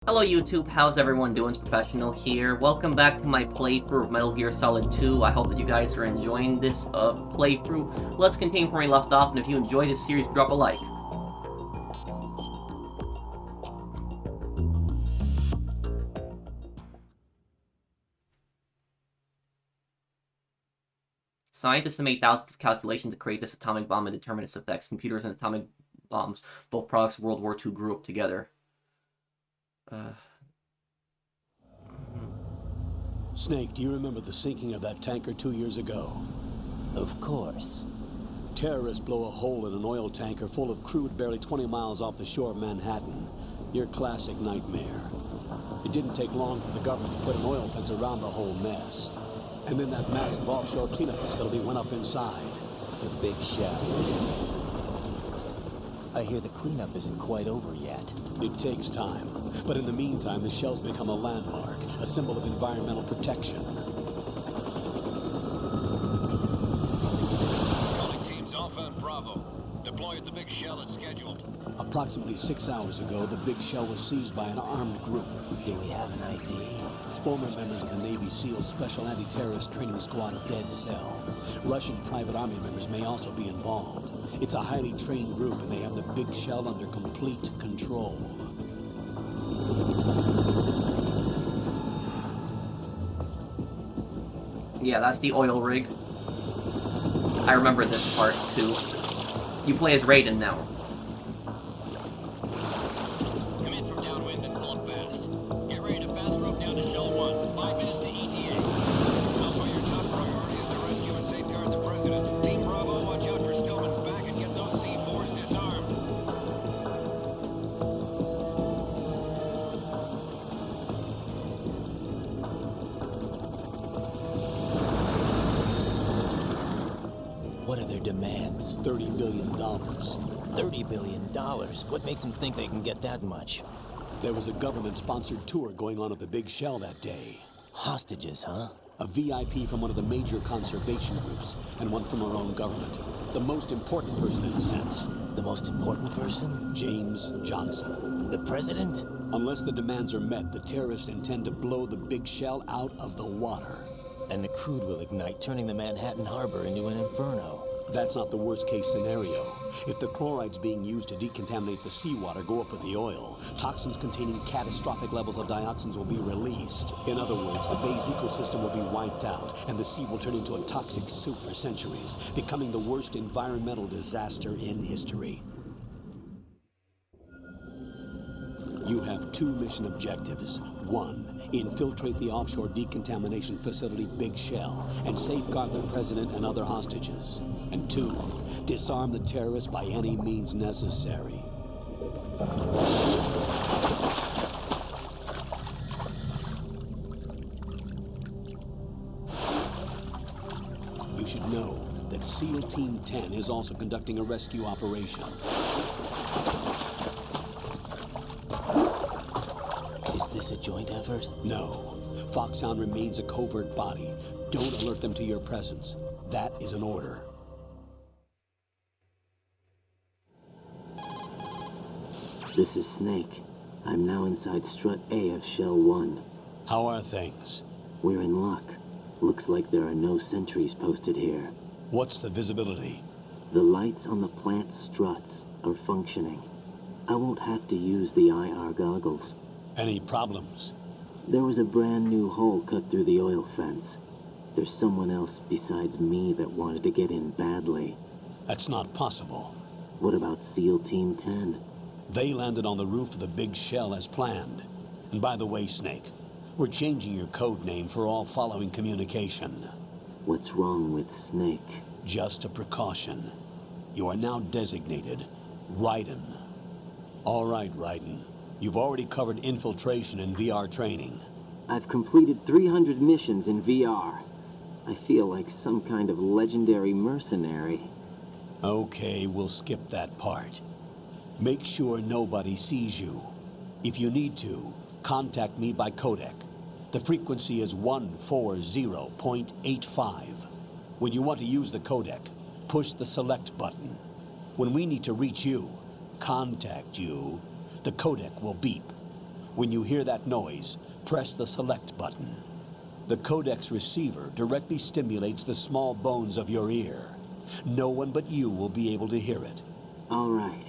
Hello YouTube, how's everyone doing? It's Professional here. Welcome back to my playthrough of Metal Gear Solid 2. I hope that you guys are enjoying this playthrough. Let's continue from where we left off, and if you enjoy this series, drop a like. Scientists have made thousands of calculations to create this atomic bomb and determine its effects. Computers and atomic bombs, both products of World War II, grew up together. Snake, do you remember the sinking of that tanker 2 years ago? Of course. Terrorists blow a hole in an oil tanker full of crude barely 20 miles off the shore of Manhattan. Your classic nightmare. It didn't take long for the government to put an oil fence around the whole mess. And then that massive offshore cleanup facility went up inside. The big shell. I hear the cleanup isn't quite over yet. It takes time. But in the meantime, the shell's become a landmark, a symbol of environmental protection. Calling teams Alpha and Bravo. Deploy at the big shell as scheduled. Approximately 6 hours ago, the big shell was seized by an armed group. Do we have an ID? Former members of the Navy SEAL Special Anti-Terrorist Training Squad Dead Cell. Russian private army members may also be involved. It's a highly trained group, and they have the big shell under complete control. Yeah, that's the oil rig. I remember this part, too. You play as Raiden now. Come in from downwind and pull up fast. Get ready to fast rope down to Shell 1. 5 minutes to ETA. Alpha, your top priority is to rescue and safeguard the President. Team Bravo, watch out for Stillman's back and get those C4s disarmed. What are their demands? $30 billion. $30 billion? What makes them think they can get that much? There was a government-sponsored tour going on at the big shell that day. Hostages, huh? A VIP from one of the major conservation groups, and one from our own government. The most important person in a sense. The most important person? James Johnson. The president? Unless the demands are met, the terrorists intend to blow the big shell out of the water. And the crude will ignite, turning the Manhattan harbor into an inferno. That's not the worst-case scenario. If the chlorides being used to decontaminate the seawater go up with the oil, toxins containing catastrophic levels of dioxins will be released. In other words, the bay's ecosystem will be wiped out, and the sea will turn into a toxic soup for centuries, becoming the worst environmental disaster in history. You have 2 mission objectives. 1, infiltrate the offshore decontamination facility Big Shell and safeguard the president and other hostages. And 2, disarm the terrorists by any means necessary. You should know that SEAL Team 10 is also conducting a rescue operation. Is this a joint effort? No. Foxhound remains a covert body. Don't alert them to your presence. That is an order. This is Snake. I'm now inside Strut A of Shell 1. How are things? We're in luck. Looks like there are no sentries posted here. What's the visibility? The lights on the plant struts are functioning. I won't have to use the IR goggles. Any problems? There was a brand new hole cut through the oil fence. There's someone else besides me that wanted to get in badly. That's not possible. What about SEAL Team 10? They landed on the roof of the big shell as planned. And by the way, Snake, we're changing your code name for all following communication. What's wrong with Snake? Just a precaution. You are now designated Raiden. All right, Raiden. You've already covered infiltration and VR training. I've completed 300 missions in VR. I feel like some kind of legendary mercenary. Okay, we'll skip that part. Make sure nobody sees you. If you need to, contact me by codec. The frequency is 140.85. When you want to use the codec, push the select button. When we need to reach you, contact you, the codec will beep. When you hear that noise, press the select button. The codex receiver directly stimulates the small bones of your ear. No one but you will be able to hear it. All right.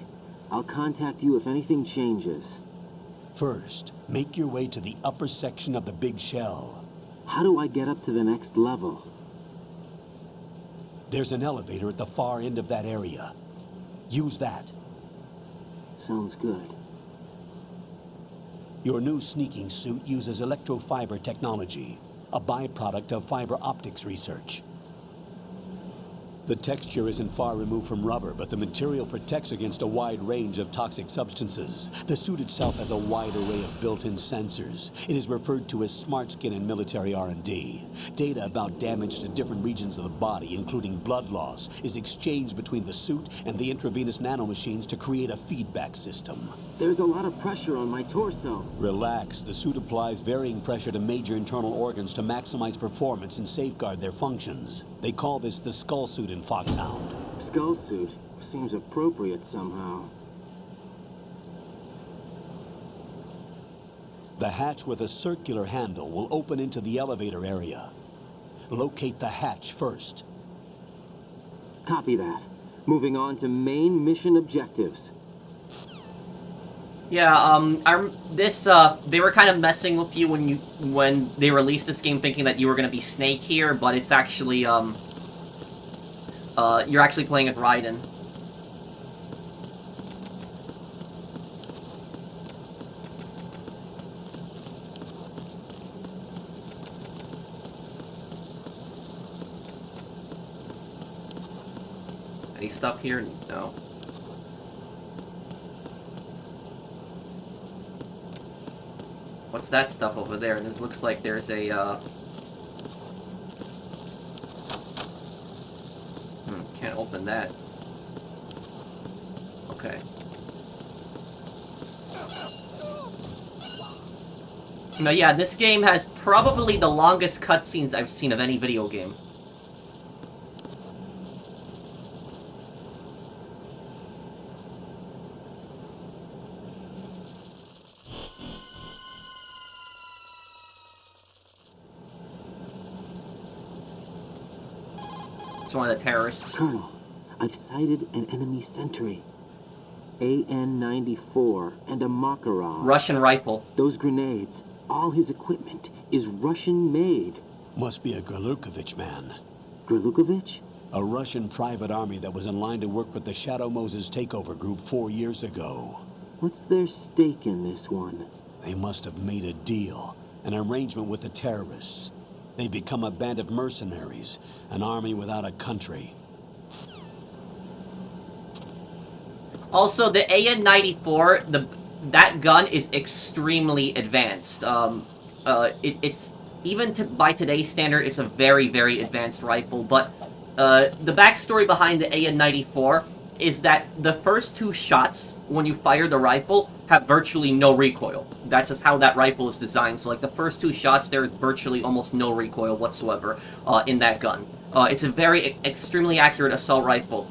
I'll contact you if anything changes. First, make your way to the upper section of the big shell. How do I get up to the next level? There's an elevator at the far end of that area. Use that. Sounds good. Your new sneaking suit uses electrofiber technology, a byproduct of fiber optics research. The texture isn't far removed from rubber, but the material protects against a wide range of toxic substances. The suit itself has a wide array of built-in sensors. It is referred to as smart skin in military R&D. Data about damage to different regions of the body, including blood loss, is exchanged between the suit and the intravenous nanomachines to create a feedback system. There's a lot of pressure on my torso. Relax. The suit applies varying pressure to major internal organs to maximize performance and safeguard their functions. They call this the skull suit in Foxhound. Skull suit seems appropriate somehow. The hatch with a circular handle will open into the elevator area. Locate the hatch first. Copy that. Moving on to main mission objectives. Yeah, they were kind of messing with you when they released this game, thinking that you were gonna be Snake here, but it's actually, you're actually playing as Raiden. Any stuff here? No. What's that stuff over there? This looks like there's a, can't open that. Okay. No, yeah, this game has probably the longest cutscenes I've seen of any video game. It's one of the terrorists. Colonel, I've sighted an enemy sentry. AN-94 and a Makarov. Russian rifle. Those grenades, all his equipment, is Russian-made. Must be a Gerlukovich man. Gerlukovich? A Russian private army that was in line to work with the Shadow Moses takeover group 4 years ago. What's their stake in this one? They must have made a deal, an arrangement with the terrorists. They become a band of mercenaries, an army without a country. Also, the AN-94, that gun is extremely advanced. It's even by today's standard, it's a very, very advanced rifle. But the backstory behind the AN-94 is that the first 2 shots when you fire the rifle have virtually no recoil. That's just how that rifle is designed. So, like, the first 2 shots, there is virtually almost no recoil whatsoever in that gun. It's a very extremely accurate assault rifle.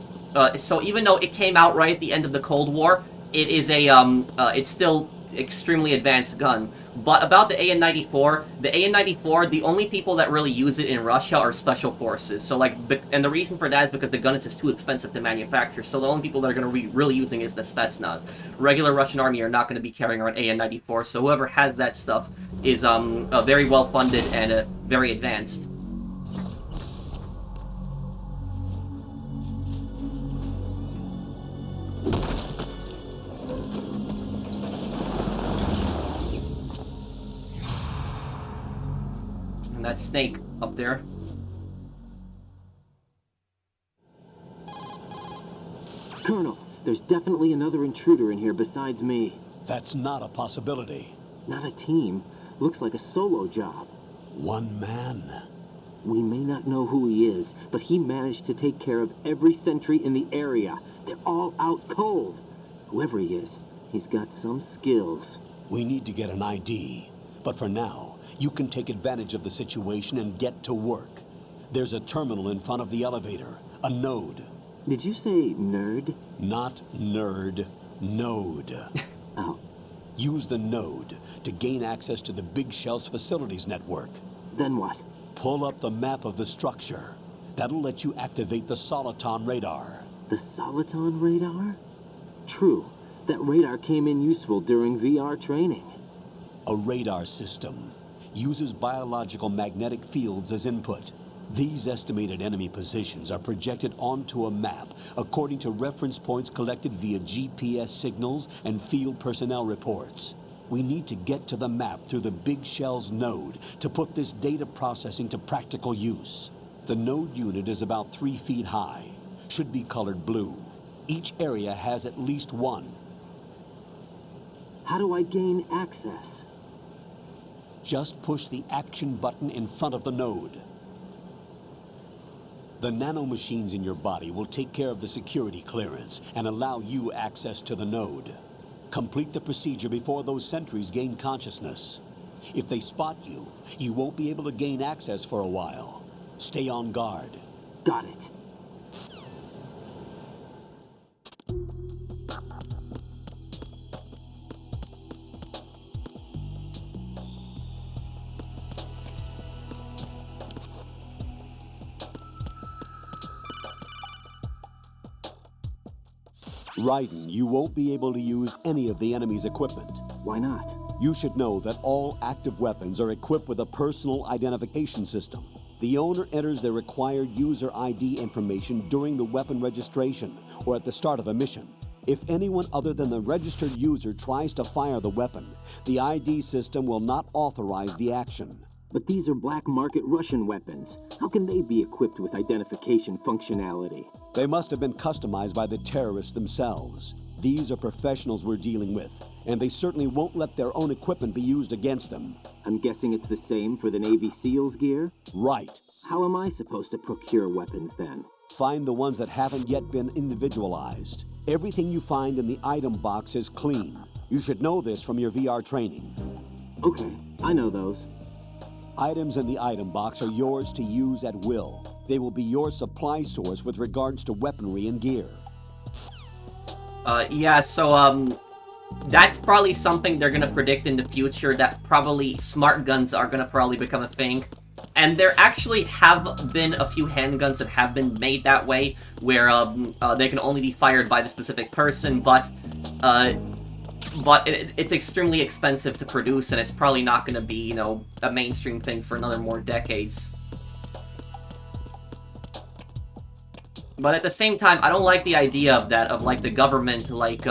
So even though it came out right at the end of the Cold War, it is it's still extremely advanced gun. But about the AN-94, the only people that really use it in Russia are special forces. So like, and the reason for that is because the gun is just too expensive to manufacture. So the only people that are going to be really using it is the Spetsnaz. Regular Russian army are not going to be carrying around AN-94. So whoever has that stuff is very well funded and very advanced. And that snake up there. Colonel, there's definitely another intruder in here besides me. That's not a possibility. Not a team. Looks like a solo job. One man. We may not know who he is, but he managed to take care of every sentry in the area. They're all out cold. Whoever he is, he's got some skills. We need to get an ID. But for now, you can take advantage of the situation and get to work. There's a terminal in front of the elevator. A node. Did you say nerd? Not nerd. Node. Oh. Use the node to gain access to the Big Shell's facilities network. Then what? Pull up the map of the structure. That'll let you activate the Soliton radar. The Soliton radar? True. That radar came in useful during VR training. A radar system uses biological magnetic fields as input. These estimated enemy positions are projected onto a map according to reference points collected via GPS signals and field personnel reports. We need to get to the map through the Big Shell's node to put this data processing to practical use. The node unit is about 3 feet high, should be colored blue. Each area has at least one. How do I gain access? Just push the action button in front of the node. The nanomachines in your body will take care of the security clearance and allow you access to the node. Complete the procedure before those sentries gain consciousness. If they spot you, you won't be able to gain access for a while. Stay on guard. Got it. Raiden, you won't be able to use any of the enemy's equipment. Why not? You should know that all active weapons are equipped with a personal identification system. The owner enters their required user ID information during the weapon registration or at the start of a mission. If anyone other than the registered user tries to fire the weapon, the ID system will not authorize the action. But these are black market Russian weapons. How can they be equipped with identification functionality? They must have been customized by the terrorists themselves. These are professionals we're dealing with, and they certainly won't let their own equipment be used against them. I'm guessing it's the same for the Navy SEALs gear? Right. How am I supposed to procure weapons then? Find the ones that haven't yet been individualized. Everything you find in the item box is clean. You should know this from your VR training. Okay, I know those. Items in the item box are yours to use at will. They will be your supply source with regards to weaponry and gear. That's probably something they're gonna predict in the future, that probably smart guns are gonna probably become a thing. And there actually have been a few handguns that have been made that way, where they can only be fired by the specific person, but it's extremely expensive to produce, and it's probably not going to be, you know, a mainstream thing for another more decades. But at the same time, I don't like the idea of that, of, like, the government, like,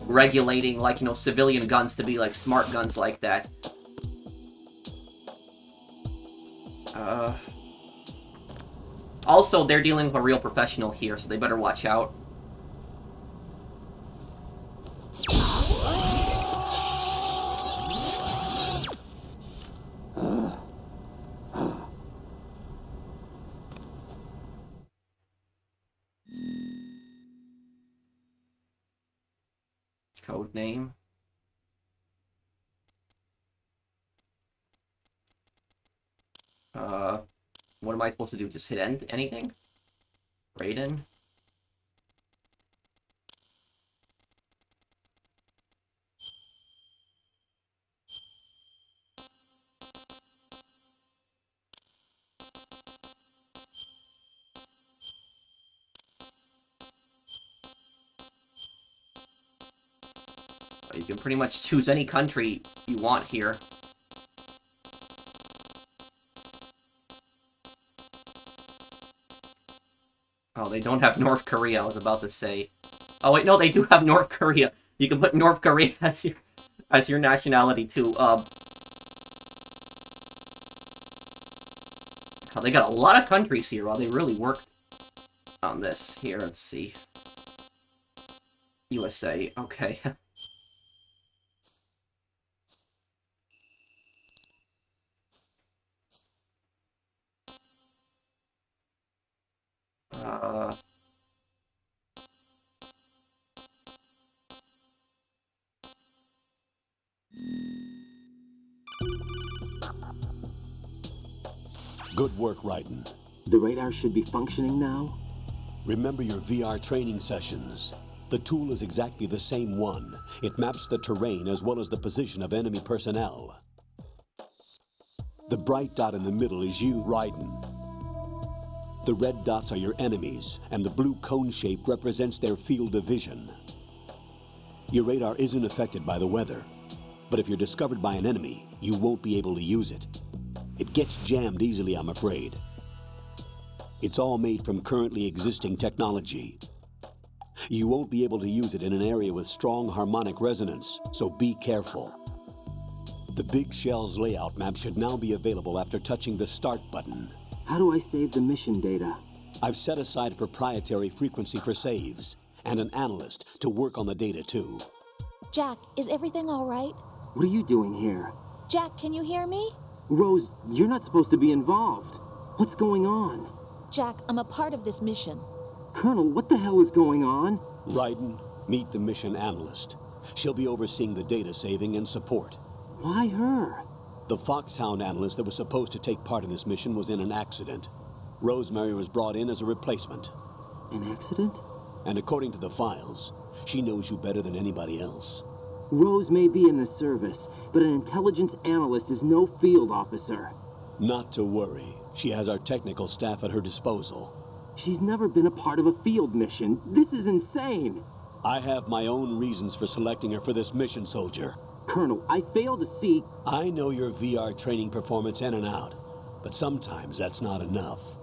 regulating, like, you know, civilian guns to be, like, smart guns like that. Also, they're dealing with a real professional here, so they better watch out. Code name. What am I supposed to do? Just hit end anything? Raiden? You can pretty much choose any country you want here. Oh, they don't have North Korea, I was about to say. Oh wait, no, they do have North Korea. You can put North Korea as your nationality too. Oh, they got a lot of countries here. Well, they really worked on this. Here, let's see. USA, okay. Good work, Raiden. The radar should be functioning now? Remember your VR training sessions. The tool is exactly the same one. It maps the terrain as well as the position of enemy personnel. The bright dot in the middle is you, Raiden. The red dots are your enemies, and the blue cone shape represents their field of vision. Your radar isn't affected by the weather, but if you're discovered by an enemy, you won't be able to use it. It gets jammed easily, I'm afraid. It's all made from currently existing technology. You won't be able to use it in an area with strong harmonic resonance, so be careful. The Big Shell's layout map should now be available after touching the Start button. How do I save the mission data? I've set aside a proprietary frequency for saves, and an analyst to work on the data too. Jack, is everything all right? What are you doing here? Jack, can you hear me? Rose, you're not supposed to be involved. What's going on? Jack, I'm a part of this mission. Colonel, what the hell is going on? Raiden, meet the mission analyst. She'll be overseeing the data saving and support. Why her? The Foxhound analyst that was supposed to take part in this mission was in an accident. Rosemary was brought in as a replacement. An accident? And according to the files, she knows you better than anybody else. Rose may be in the service, but an intelligence analyst is no field officer. Not to worry. She has our technical staff at her disposal. She's never been a part of a field mission. This is insane. I have my own reasons for selecting her for this mission, soldier. Colonel, I fail to see... I know your VR training performance in and out, but sometimes that's not enough.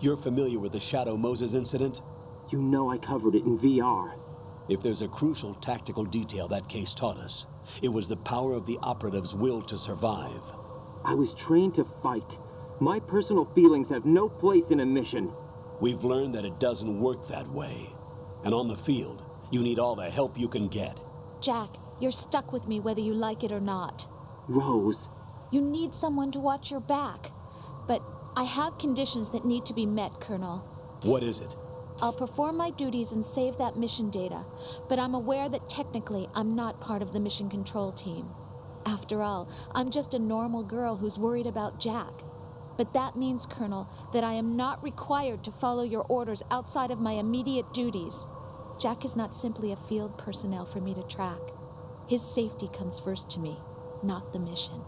You're familiar with the Shadow Moses incident? You know I covered it in VR. If there's a crucial tactical detail that case taught us, it was the power of the operative's will to survive. I was trained to fight. My personal feelings have no place in a mission. We've learned that it doesn't work that way. And on the field, you need all the help you can get. Jack, you're stuck with me whether you like it or not. Rose. You need someone to watch your back. But I have conditions that need to be met, Colonel. What is it? I'll perform my duties and save that mission data, but I'm aware that technically I'm not part of the mission control team. After all, I'm just a normal girl who's worried about Jack. But that means, Colonel, that I am not required to follow your orders outside of my immediate duties. Jack is not simply a field personnel for me to track. His safety comes first to me, not the mission.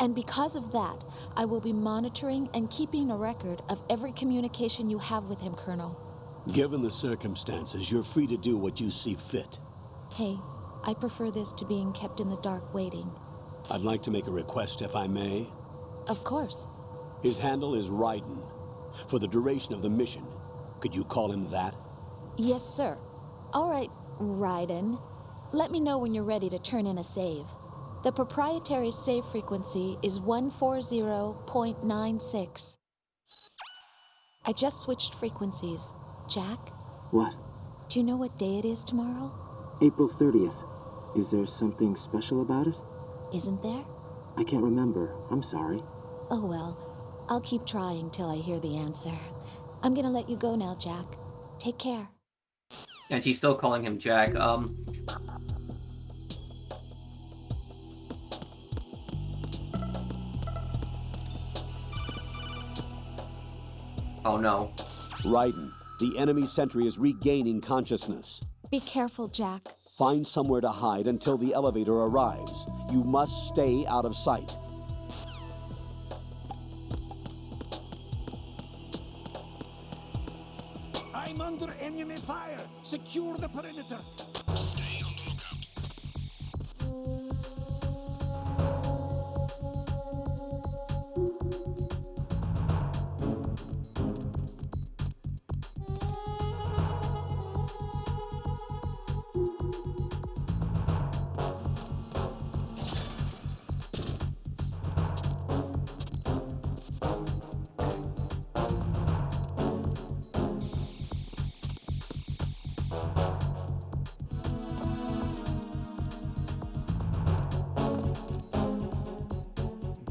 And because of that, I will be monitoring and keeping a record of every communication you have with him, Colonel. Given the circumstances, you're free to do what you see fit. Hey, I prefer this to being kept in the dark waiting. I'd like to make a request, if I may. Of course. His handle is Raiden. For the duration of the mission, could you call him that? Yes, sir. All right, Raiden. Let me know when you're ready to turn in a save. The proprietary save frequency is 140.96. I just switched frequencies. Jack, What? do you know what day it is tomorrow? April 30th. Is there something special about it? Isn't there? I can't remember. I'm sorry. Oh well, I'll keep trying till I hear the answer. I'm gonna let you go now, Jack. Take care. And she's still calling him Jack. Oh no. Raiden, the enemy sentry is regaining consciousness. Be careful, Jack. Find somewhere to hide until the elevator arrives. You must stay out of sight. I'm under enemy fire. Secure the perimeter.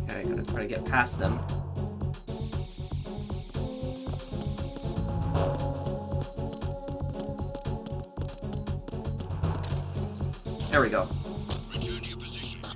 Okay, gotta try to get past them. There we go.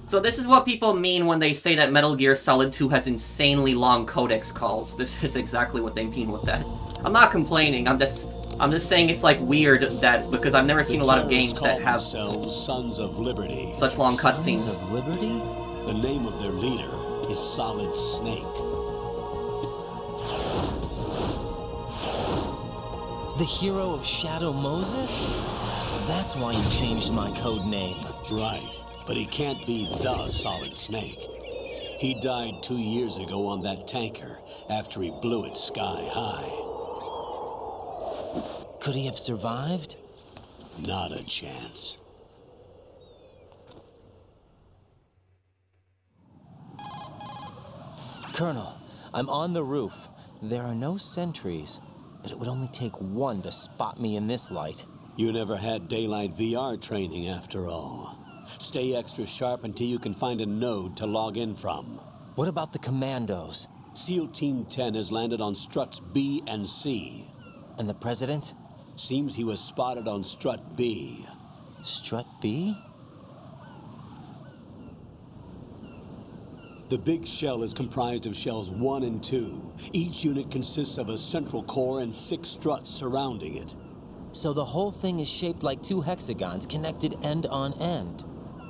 So this is what people mean when they say that Metal Gear Solid 2 has insanely long codex calls. This is exactly what they mean with that. I'm not complaining, I'm just I'm just saying it's like weird that because I've never seen a lot of The games that terrorists have call themselves Sons of Liberty. such long Sons cutscenes. of Liberty? The name of their leader is Solid Snake. The hero of Shadow Moses? So that's why you changed my code name. Right, but he can't be the Solid Snake. He died 2 years ago on that tanker after he blew it sky high. Could he have survived? Not a chance. Colonel, I'm on the roof. There are no sentries, but it would only take one to spot me in this light. You never had daylight VR training after all. Stay extra sharp until you can find a node to log in from. What about the commandos? SEAL Team 10 has landed on struts B and C. And the president? Seems he was spotted on strut B. Strut B? The big shell is comprised of shells 1 and 2. Each unit consists of a central core and 6 struts surrounding it. So the whole thing is shaped like 2 hexagons connected end on end.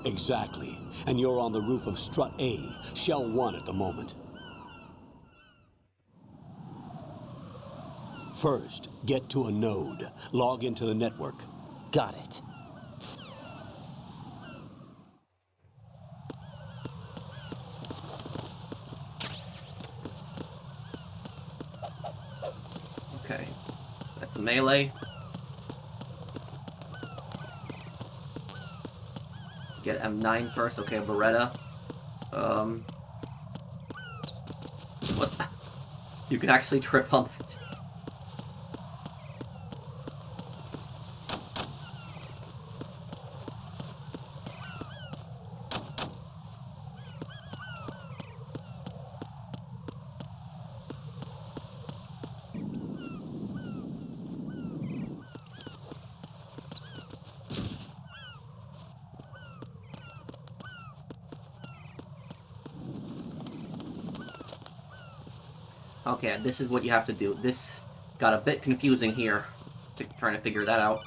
Exactly. And you're on the roof of strut A, shell 1 at the moment. First, get to a node. Log into the network. Got it. Okay. That's a melee. Get M9 first. Okay, Beretta. What? You can actually trip on that. Okay, this is what you have to do. This got a bit confusing here, trying to figure that out.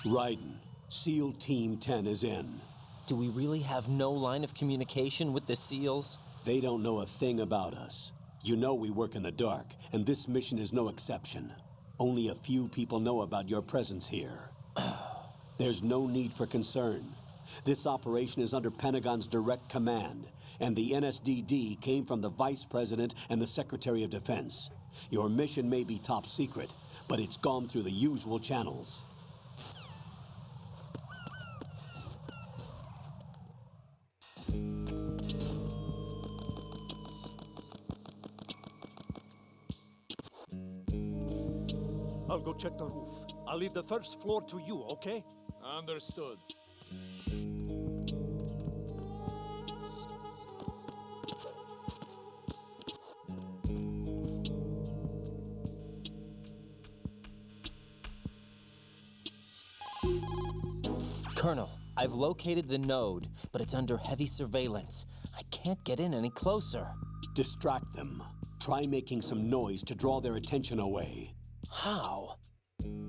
Raiden, SEAL Team 10 is in. Do we really have no line of communication with the SEALs? They don't know a thing about us. You know we work in the dark, and this mission is no exception. Only a few people know about your presence here. There's no need for concern. This operation is under Pentagon's direct command, and the NSDD came from the Vice President and the Secretary of Defense. Your mission may be top secret, but it's gone through the usual channels. I'll go check the roof. I'll leave the first floor to you, okay? Understood. Colonel, I've located the node, but it's under heavy surveillance. I can't get in any closer. Distract them. Try making some noise to draw their attention away. How?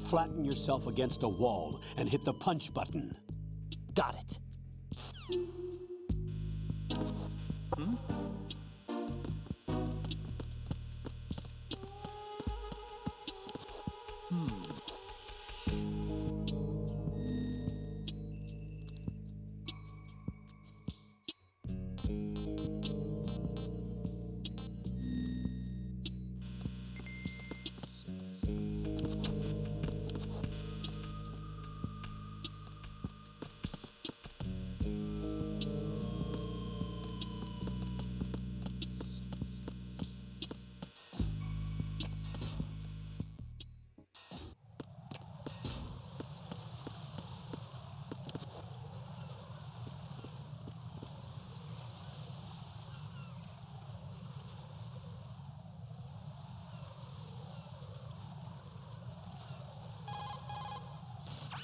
Flatten yourself against a wall and hit the punch button. Got it.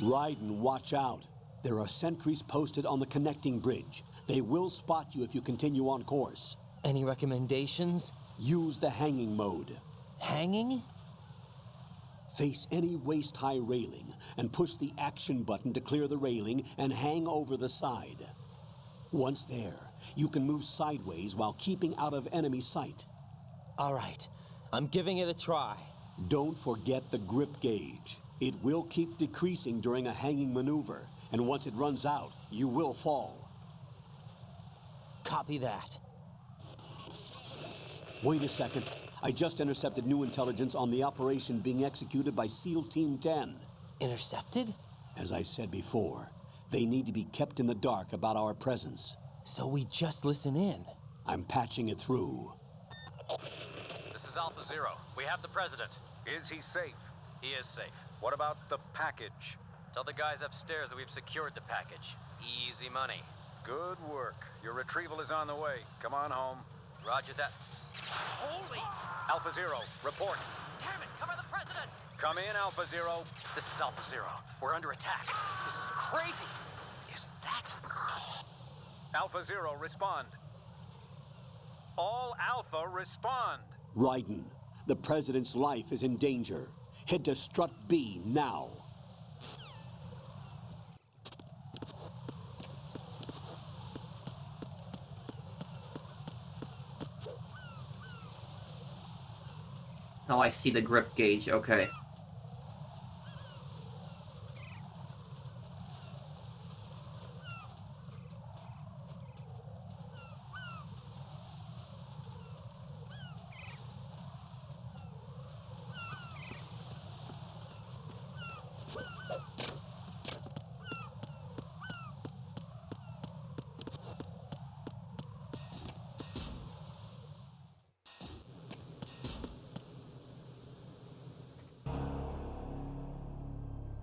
Raiden, watch out. There are sentries posted on the connecting bridge. They will spot you if you continue on course. Any recommendations? Use the hanging mode. Hanging? Face any waist-high railing and push the action button to clear the railing and hang over the side. Once there, you can move sideways while keeping out of enemy sight. All right, I'm giving it a try. Don't forget the grip gauge. It will keep decreasing during a hanging maneuver, and once it runs out, you will fall. Copy that. Wait a second. I just intercepted new intelligence on the operation being executed by SEAL Team 10. Intercepted? As I said before, they need to be kept in the dark about our presence. So we just listen in. I'm patching it through. This is Alpha Zero. We have the president. Is he safe? He is safe. What about the package? Tell the guys upstairs that we've secured the package. Easy money. Good work. Your retrieval is on the way. Come on home. Roger that. Holy! Alpha Zero, report. Damn it! Cover the president! Come in, Alpha Zero. This is Alpha Zero. We're under attack. This is crazy. Is that... Alpha Zero, respond. All Alpha, respond. Raiden, the President's life is in danger. Head to Strut B now. Oh, I see the grip gauge. Okay.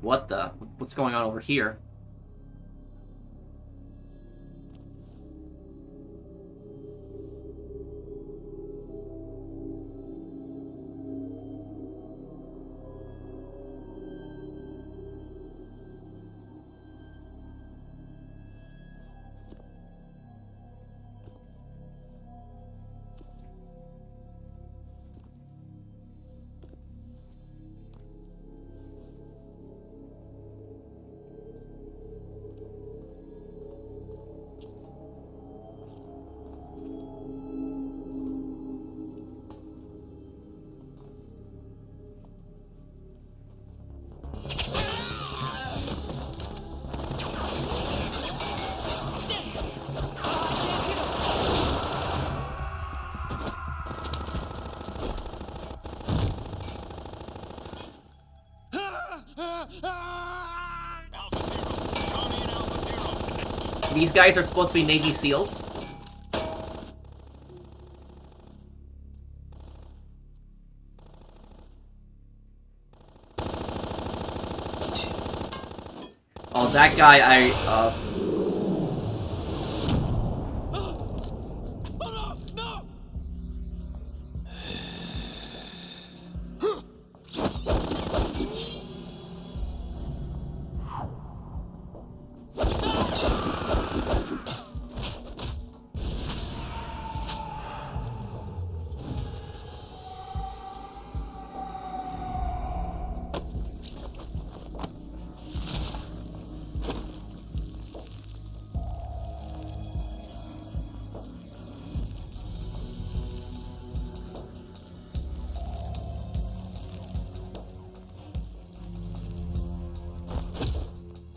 What the? What's going on over here? These guys are supposed to be Navy SEALs. Oh, that guy,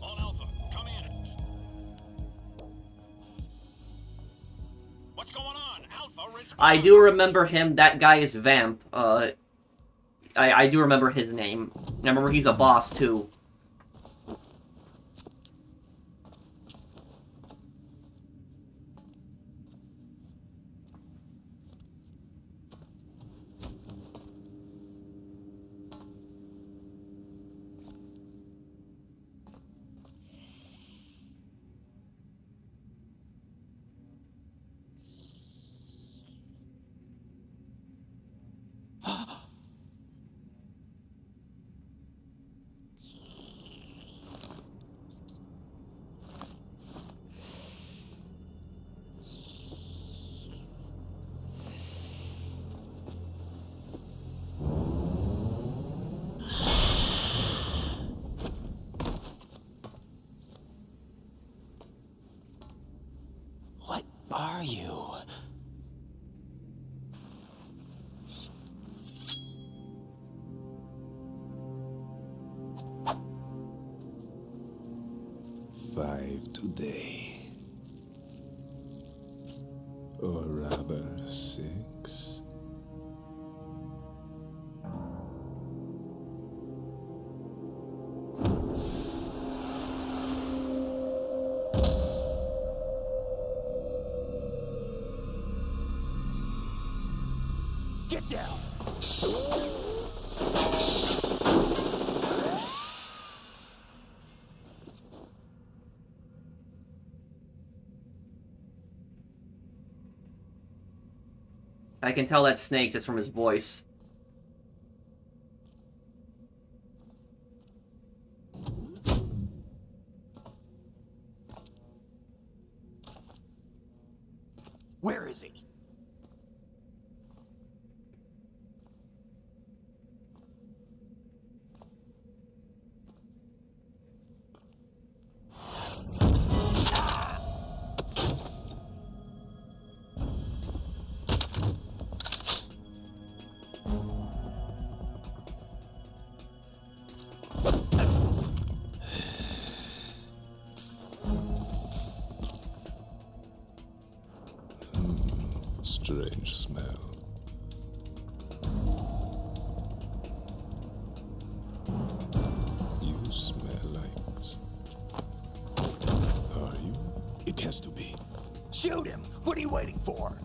All Alpha, come in. What's going on? Alpha, respond. I do remember him. That guy is Vamp. I do remember his name. I remember he's a boss, too. are you? Five today. Or rather, 6. Get down! I can tell that's Snake just from his voice. Where is he? Strange smell. You smell like... Are you? It has to be. Shoot him! What are you waiting for?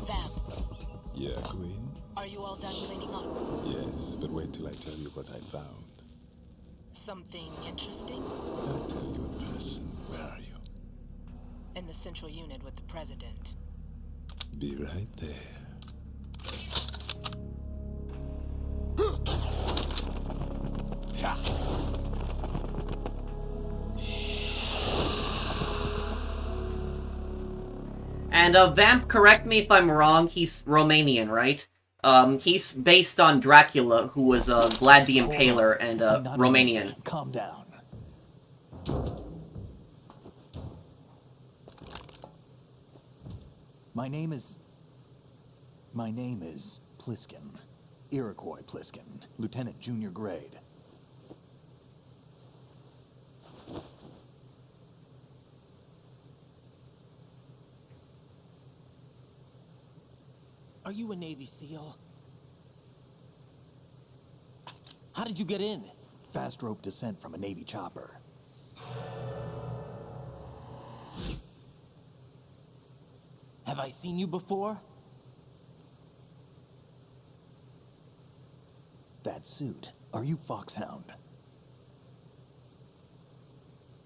Vamp, Yeah, Queen? are you all done cleaning up? Yes, but wait till I tell you what I found. Something interesting? I'll tell you in person. Where are you? In the central unit with the president. Be right there. And, Vamp, correct me if I'm wrong, he's Romanian, right? He's based on Dracula, who was, Vlad the Impaler, and, Romanian. Calm down. My name is Pliskin. Iroquois Pliskin. Lieutenant Junior Grade. Are you a Navy SEAL? How did you get in? Fast rope descent from a Navy chopper. Have I seen you before? That suit. Are you Foxhound?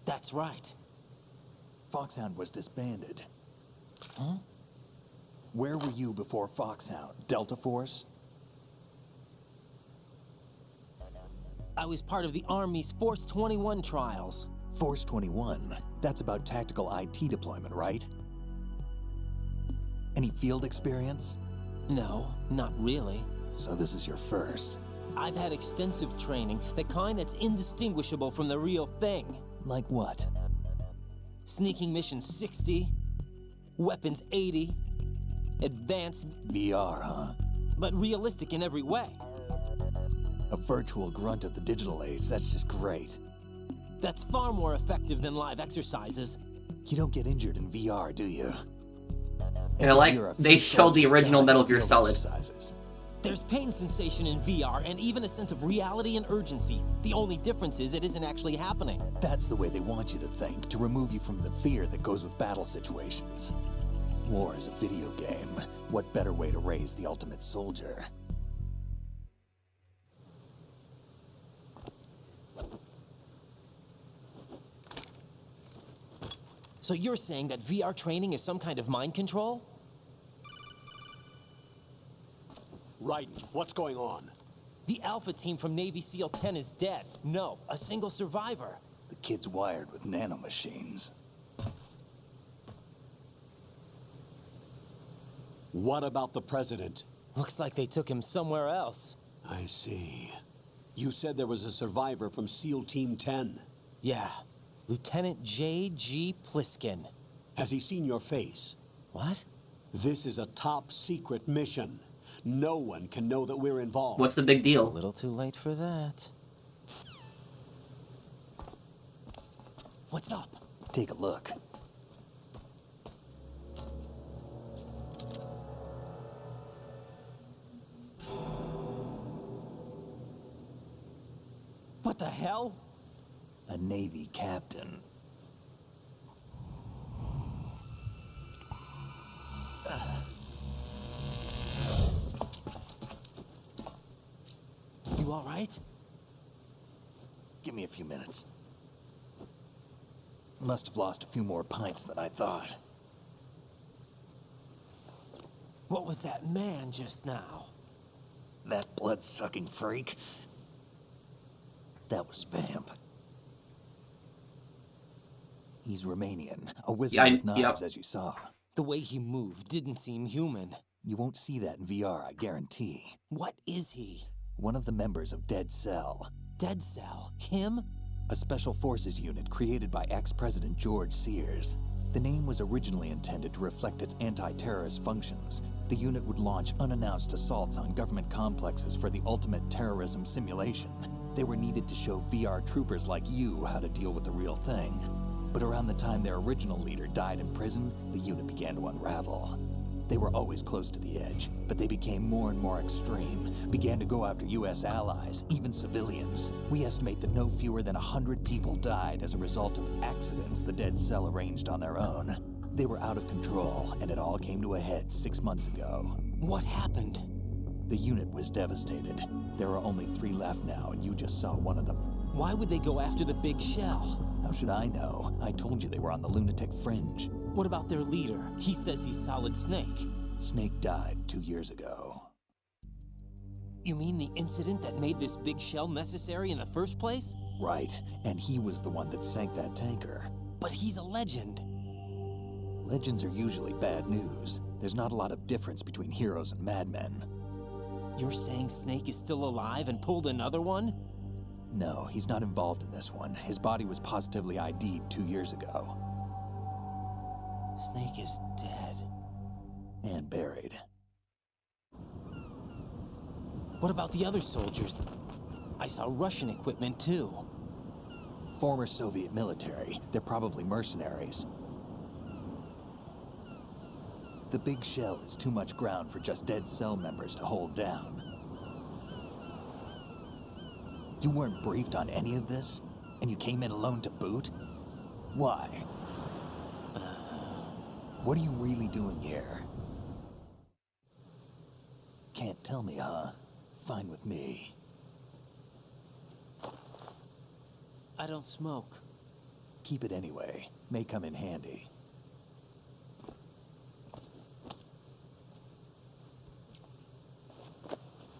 That's right. Foxhound was disbanded. Huh? Where were you before Foxhound? Delta Force? I was part of the Army's Force 21 trials. Force 21? That's about tactical IT deployment, right? Any field experience? No, not really. So this is your first. I've had extensive training, the kind that's indistinguishable from the real thing. Like what? Sneaking mission 60, weapons 80, advanced... VR, huh? But realistic in every way. A virtual grunt of the digital age, that's just great. That's far more effective than live exercises. You don't get injured in VR, do you? And I like, they showed the original Metal Gear Solid. Exercises. There's pain sensation in VR and even a sense of reality and urgency. The only difference is it isn't actually happening. That's the way they want you to think, to remove you from the fear that goes with battle situations. War is a video game. What better way to raise the ultimate soldier? So you're saying that VR training is some kind of mind control? Raiden, what's going on? The Alpha team from Navy SEAL 10 is dead. No, a single survivor. The kid's wired with nanomachines. What about the president? Looks like they took him somewhere else. I see. You said there was a survivor from SEAL Team 10. Yeah. Lieutenant J.G. Pliskin. Has he seen your face? What? This is a top secret mission. No one can know that we're involved. What's the big A deal? little too late for that. What's up? Take a look. What the hell? A Navy captain. You all right? Give me a few minutes. Must have lost a few more pints than I thought. What was that man just now? That blood-sucking freak? That was Vamp. He's Romanian, a wizard with knives, as you saw. The way he moved didn't seem human. You won't see that in VR, I guarantee. What is he? One of the members of Dead Cell. Dead Cell? Him? A special forces unit created by ex-President George Sears. The name was originally intended to reflect its anti-terrorist functions. The unit would launch unannounced assaults on government complexes for the ultimate terrorism simulation. They were needed to show VR troopers like you how to deal with the real thing. But around the time their original leader died in prison, the unit began to unravel. They were always close to the edge, but they became more and more extreme, began to go after US allies, even civilians. We estimate that no fewer than 100 people died as a result of accidents the Dead Cell arranged on their own. They were out of control, and it all came to a head 6 months ago. What happened? The unit was devastated. There are only 3 left now, and you just saw one of them. Why would they go after the big shell? How should I know? I told you they were on the lunatic fringe. What about their leader? He says he's Solid Snake. Snake died 2 years ago. You mean the incident that made this big shell necessary in the first place? Right, and he was the one that sank that tanker. But he's a legend. Legends are usually bad news. There's not a lot of difference between heroes and madmen. You're saying Snake is still alive and pulled another one? No, he's not involved in this one. His body was positively ID'd 2 years ago. Snake is dead. And buried. What about the other soldiers? I saw Russian equipment too. Former Soviet military. They're probably mercenaries. The big shell is too much ground for just Dead Cell members to hold down. You weren't briefed on any of this? And you came in alone to boot? Why? What are you really doing here? Can't tell me, huh? Fine with me. I don't smoke. Keep it anyway. May come in handy.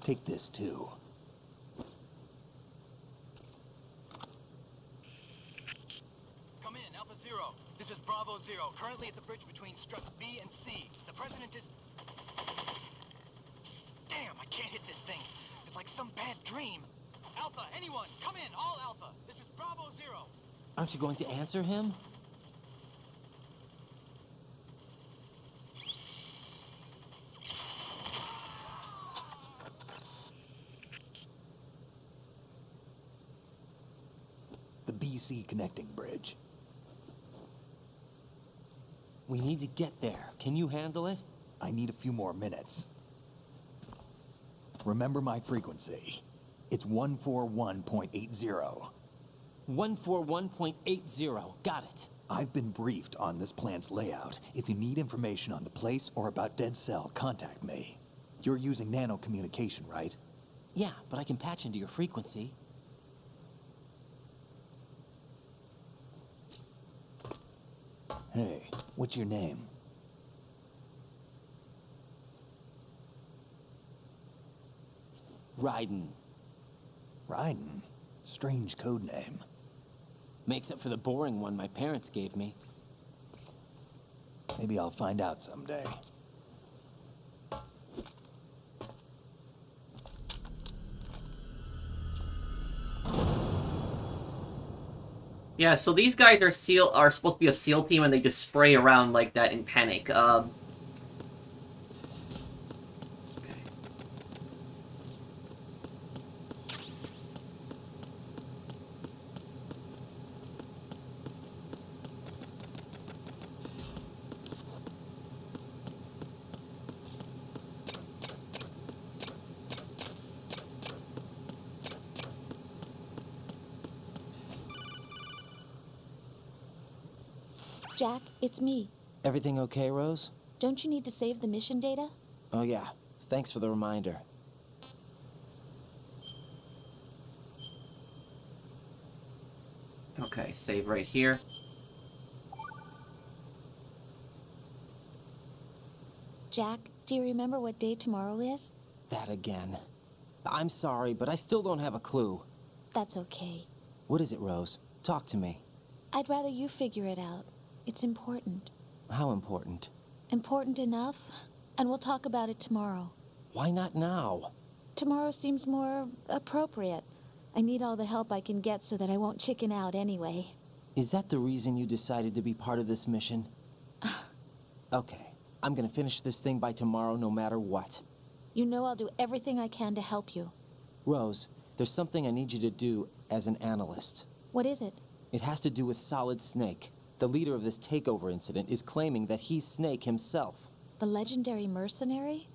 Take this too. Come in, Alpha Zero. This is Bravo Zero, currently at the bridge between struts B and C. The President is... Damn, I can't hit this thing. It's like some bad dream. Alpha, anyone, come in, all Alpha. This is Bravo Zero. Aren't you going to answer him? The BC connecting bridge. We need to get there. Can you handle it? I need a few more minutes. Remember my frequency. It's 141.80. 141.80. Got it. I've been briefed on this plant's layout. If you need information on the place or about Dead Cell, contact me. You're using nano communication, right? Yeah, but I can patch into your frequency. Hey, what's your name? Raiden. Raiden? Strange code name. Makes up for the boring one my parents gave me. Maybe I'll find out someday. Yeah, so these guys are supposed to be a SEAL team, and they just spray around like that in panic. Okay. Jack, it's me. Everything okay, Rose? Don't you need to save the mission data? Oh yeah, thanks for the reminder. Okay, save right here. Jack, do you remember what day tomorrow is? That again. I'm sorry, but I still don't have a clue. That's okay. What is it, Rose? Talk to me. I'd rather you figure it out. It's important. How important? Important enough, and we'll talk about it tomorrow. Why not now? Tomorrow seems more appropriate. I need all the help I can get so that I won't chicken out anyway. Is that the reason you decided to be part of this mission? Okay, I'm gonna finish this thing by tomorrow no matter what. You know I'll do everything I can to help you. Rose, there's something I need you to do as an analyst. What is it? It has to do with Solid Snake. The leader of this takeover incident is claiming that he's Snake himself. The legendary mercenary?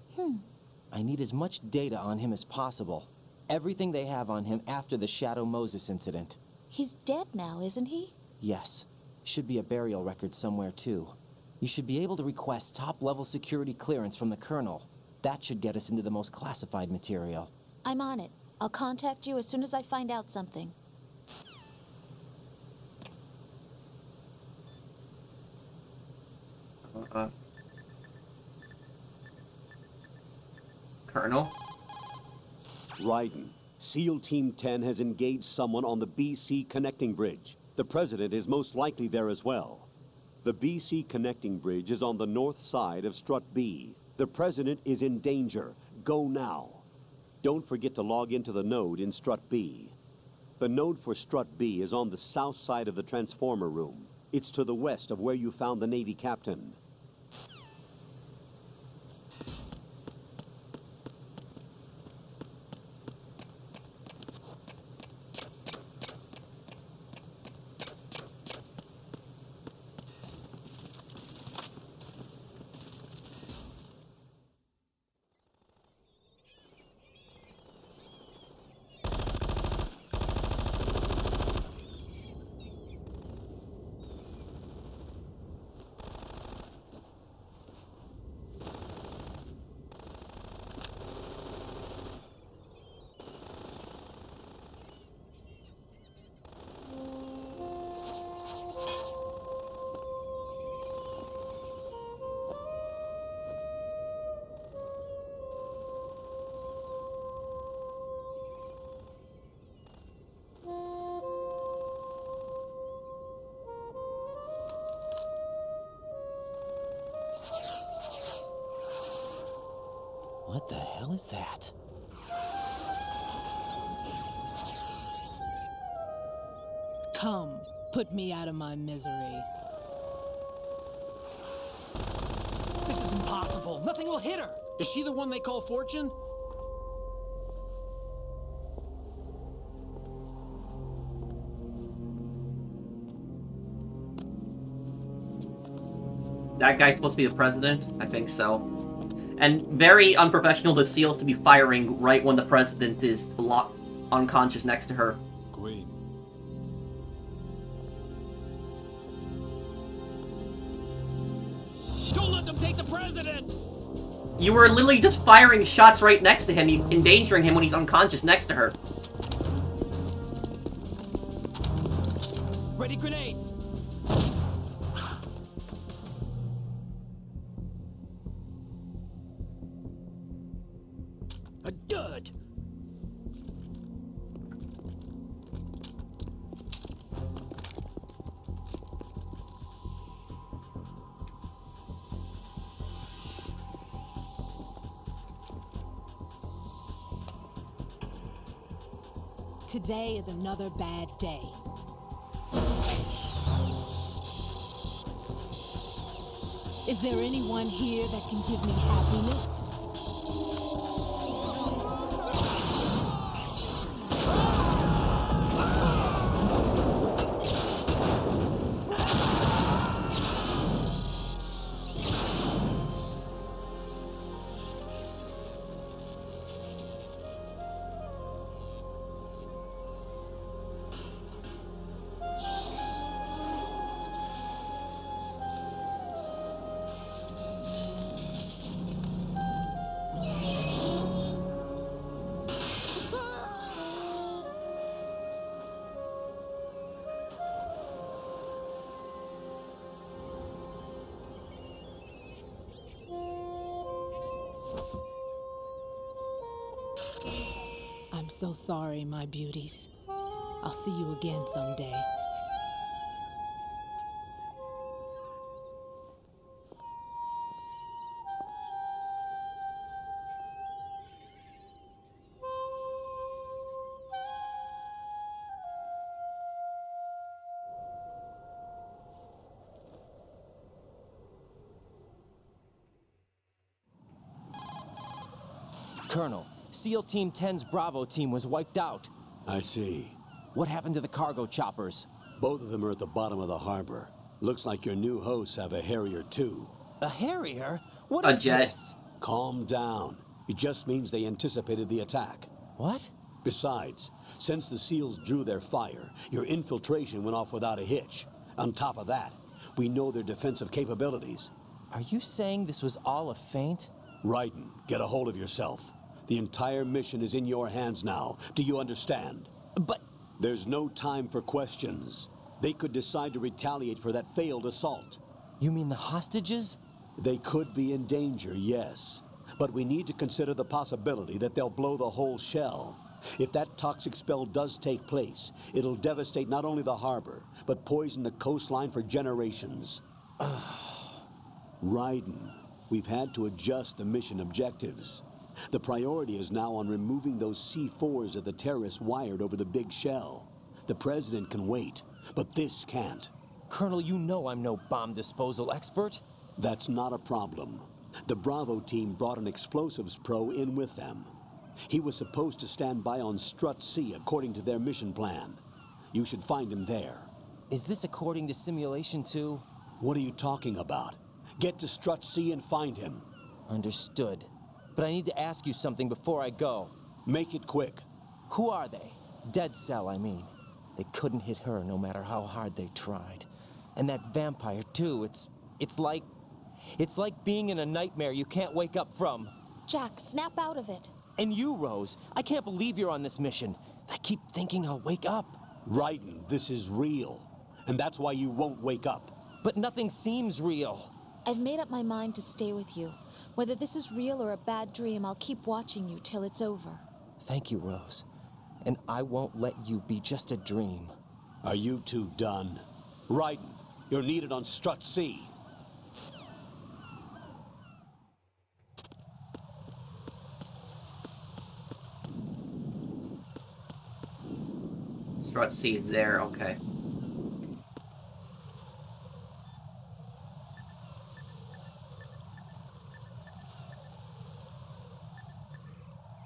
I need as much data on him as possible. Everything they have on him after the Shadow Moses incident. He's dead now, isn't he? Yes. Should be a burial record somewhere, too. You should be able to request top-level security clearance from the Colonel. That should get us into the most classified material. I'm on it. I'll contact you as soon as I find out something. Colonel? Raiden, SEAL Team 10 has engaged someone on the BC connecting bridge. The President is most likely there as well. The BC connecting bridge is on the north side of Strut B. The President is in danger. Go now. Don't forget to log into the node in Strut B. The node for Strut B is on the south side of the transformer room. It's to the west of where you found the Navy captain. What the hell is that? Come, put me out of my misery. This is impossible. Nothing will hit her. Is she the one they call Fortune? That guy's supposed to be the president? I think so. And very unprofessional to SEALs to be firing right when the president is unconscious next to her. Queen. Don't let them take the president! You were literally just firing shots right next to him, endangering him when he's unconscious next to her. Ready grenades! A dud! Today is another bad day. Is there anyone here that can give me happiness? I'm so sorry, my beauties. I'll see you again someday. Colonel, SEAL Team 10's Bravo team was wiped out. I see. What happened to the cargo choppers? Both of them are at the bottom of the harbor. Looks like your new hosts have a Harrier too. A Harrier? What A is jet. this? Calm down. It just means they anticipated the attack. What? Besides, since the SEALs drew their fire, your infiltration went off without a hitch. On top of that, we know their defensive capabilities. Are you saying this was all a feint? Raiden, get a hold of yourself. The entire mission is in your hands now. Do you understand? But... There's no time for questions. They could decide to retaliate for that failed assault. You mean the hostages? They could be in danger, yes. But we need to consider the possibility that they'll blow the whole shell. If that toxic spell does take place, it'll devastate not only the harbor, but poison the coastline for generations. Raiden, we've had to adjust the mission objectives. The priority is now on removing those C4s that the terrorists wired over the big shell. The president can wait, but this can't. Colonel, you know I'm no bomb disposal expert. That's not a problem. The Bravo team brought an explosives pro in with them. He was supposed to stand by on Strut C according to their mission plan. You should find him there. Is this according to simulation too? What are you talking about? Get to Strut C and find him. Understood. But I need to ask you something before I go. Make it quick. Who are they? Dead Cell, I mean. They couldn't hit her no matter how hard they tried. And that vampire too, it's like being in a nightmare you can't wake up from. Jack, snap out of it. And you, Rose, I can't believe you're on this mission. I keep thinking I'll wake up. Raiden, this is real. And that's why you won't wake up. But nothing seems real. I've made up my mind to stay with you. Whether this is real or a bad dream, I'll keep watching you till it's over. Thank you, Rose. And I won't let you be just a dream. Are you two done? Raiden, you're needed on Strut C. Strut C is there, okay.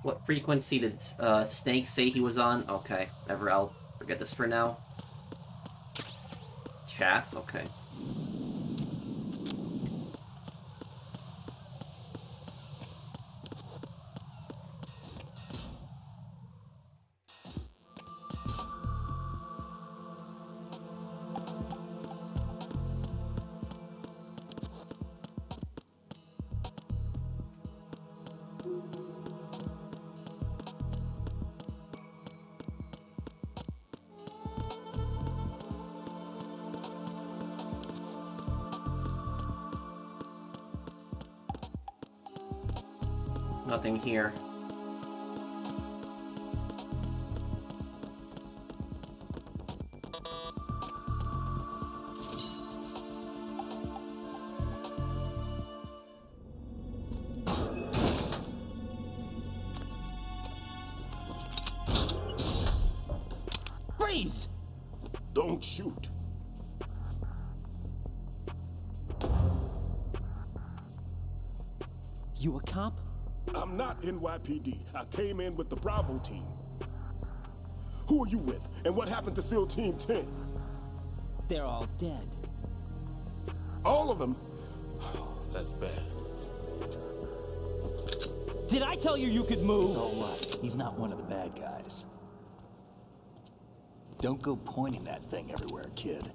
What frequency did Snake say he was on? Okay, I'll forget this for now. Chaff, okay. Nothing here. Freeze! Don't shoot. You a cop? I'm not NYPD. I came in with the Bravo team. Who are you with? And what happened to SEAL Team 10? They're all dead. All of them? That's bad. Did I tell you you could move? It's all right. He's not one of the bad guys. Don't go pointing that thing everywhere, kid.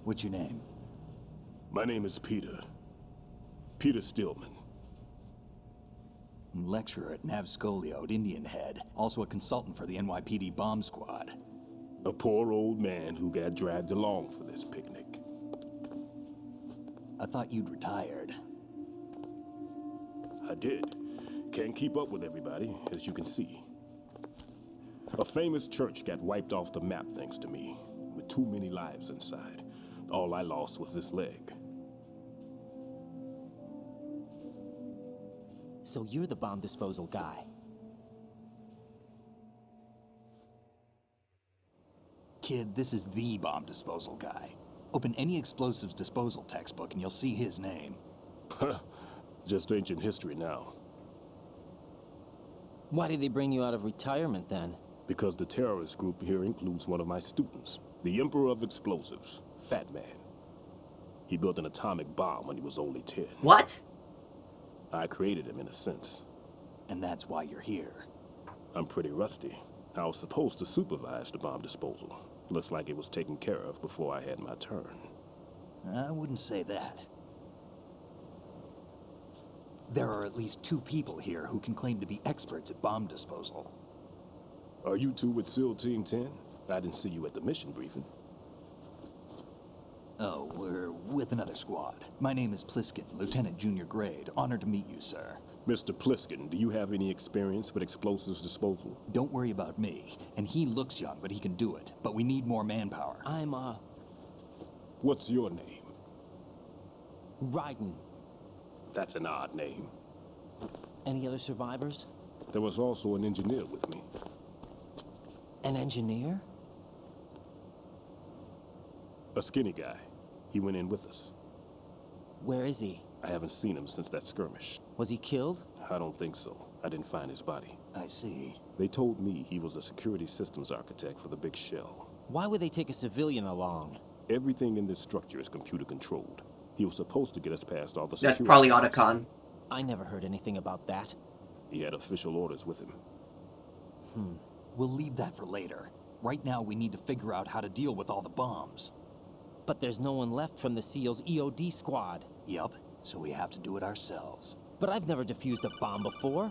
What's your name? My name is Peter. Peter Stillman. Lecturer at Navscolio at Indian Head. Also a consultant for the NYPD bomb squad. A poor old man who got dragged along for this picnic. I thought you'd retired. I did. Can't keep up with everybody, as you can see. A famous church got wiped off the map thanks to me, with too many lives inside. All I lost was this leg. So you're the bomb disposal guy. Kid, this is the bomb disposal guy. Open any explosives disposal textbook and you'll see his name. Just ancient history now. Why did they bring you out of retirement then? Because the terrorist group here includes one of my students, the Emperor of Explosives, Fat Man. He built an atomic bomb when he was only 10. What? I created him in a sense. And that's why you're here. I'm pretty rusty. I was supposed to supervise the bomb disposal. Looks like it was taken care of before I had my turn. I wouldn't say that. There are at least 2 people here who can claim to be experts at bomb disposal. Are you two with SEAL Team 10? I didn't see you at the mission briefing. Oh, we're with another squad. My name is Pliskin, Lieutenant Junior Grade. Honored to meet you, sir. Mr. Pliskin, do you have any experience with explosives disposal? Don't worry about me. And he looks young, but he can do it. But we need more manpower. I'm, What's your name? Raiden. That's an odd name. Any other survivors? There was also an engineer with me. An engineer? A skinny guy. He went in with us. Where is he? I haven't seen him since that skirmish. Was he killed? I don't think so. I didn't find his body. I see. They told me he was a security systems architect for the big shell. Why would they take a civilian along? Everything in this structure is computer controlled. He was supposed to get us past all the security. That's probably Otacon. I never heard anything about that. He had official orders with him. We'll leave that for later. Right now, we need to figure out how to deal with all the bombs. But there's no one left from the SEAL's EOD squad. Yup, so we have to do it ourselves. But I've never defused a bomb before.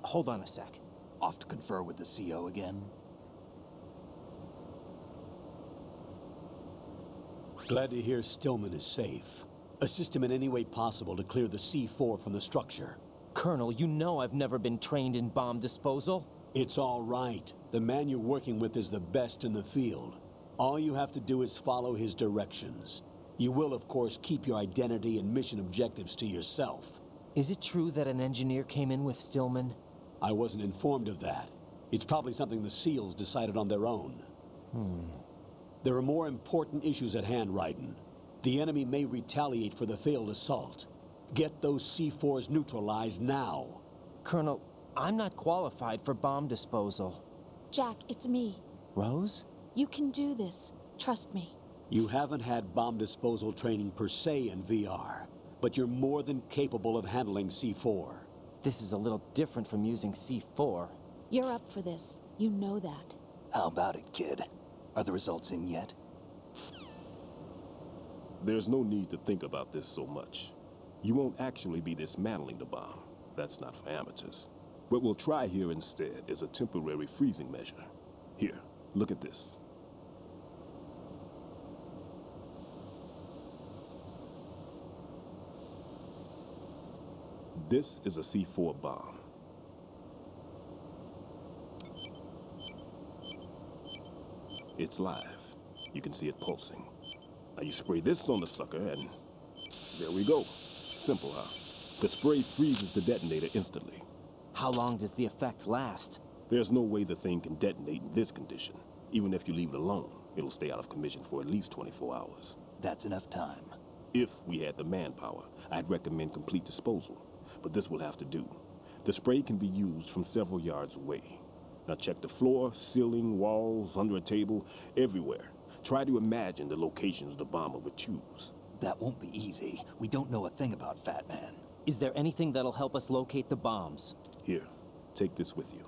Hold on a sec. Off to confer with the CO again? Glad to hear Stillman is safe. Assist him in any way possible to clear the C4 from the structure. Colonel, you know I've never been trained in bomb disposal. It's all right. The man you're working with is the best in the field. All you have to do is follow his directions. You will, of course, keep your identity and mission objectives to yourself. Is it true that an engineer came in with Stillman? I wasn't informed of that. It's probably something the SEALs decided on their own. There are more important issues at hand, Raiden. The enemy may retaliate for the failed assault. Get those C4s neutralized now. Colonel, I'm not qualified for bomb disposal. Jack, it's me. Rose? You can do this. Trust me. You haven't had bomb disposal training per se in VR, but you're more than capable of handling C4. This is a little different from using C4. You're up for this. You know that. How about it, kid? Are the results in yet? There's no need to think about this so much. You won't actually be dismantling the bomb. That's not for amateurs. What we'll try here instead is a temporary freezing measure. Here, look at this. This is a C4 bomb. It's live. You can see it pulsing. Now you spray this on the sucker and there we go. Simple, huh? The spray freezes the detonator instantly. How long does the effect last? There's no way the thing can detonate in this condition. Even if you leave it alone, it'll stay out of commission for at least 24 hours. That's enough time. If we had the manpower, I'd recommend complete disposal. But this will have to do. The spray can be used from several yards away. Now check the floor, ceiling, walls, under a table, everywhere. Try to imagine the locations the bomber would choose. That won't be easy. We don't know a thing about Fat Man. Is there anything that'll help us locate the bombs? Here, take this with you.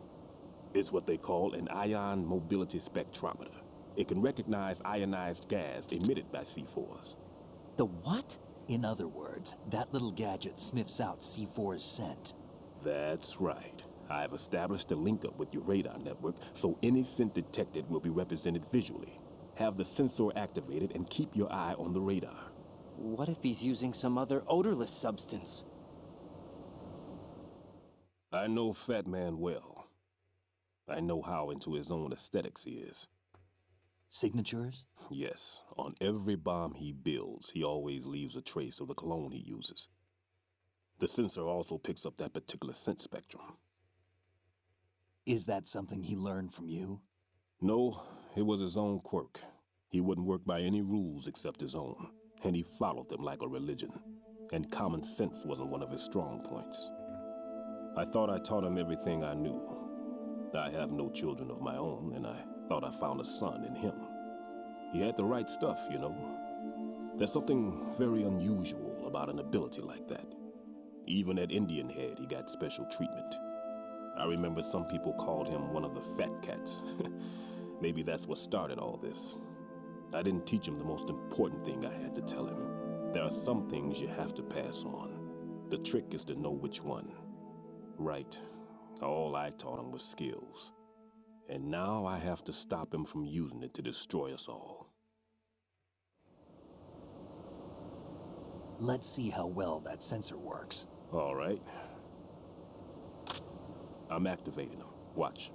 It's what they call an ion mobility spectrometer. It can recognize ionized gas emitted by C4s. The what? In other words, that little gadget sniffs out C4's scent. That's right. I've established a link up with your radar network, so any scent detected will be represented visually. Have the sensor activated and keep your eye on the radar. What if he's using some other odorless substance? I know Fat Man well. I know how into his own aesthetics he is. Signatures? Yes. On every bomb he builds, he always leaves a trace of the cologne he uses. The sensor also picks up that particular scent spectrum. Is that something he learned from you? No, it was his own quirk. He wouldn't work by any rules except his own, and he followed them like a religion. And common sense wasn't one of his strong points. I thought I taught him everything I knew. I have no children of my own, and I thought I found a son in him. He had the right stuff, you know. There's something very unusual about an ability like that. Even at Indian Head, he got special treatment. I remember some people called him one of the fat cats. Maybe that's what started all this. I didn't teach him the most important thing I had to tell him. There are some things you have to pass on. The trick is to know which one. Right. All I taught him was skills. And now I have to stop him from using it to destroy us all. Let's see how well that sensor works. All right. I'm activating them. Watch.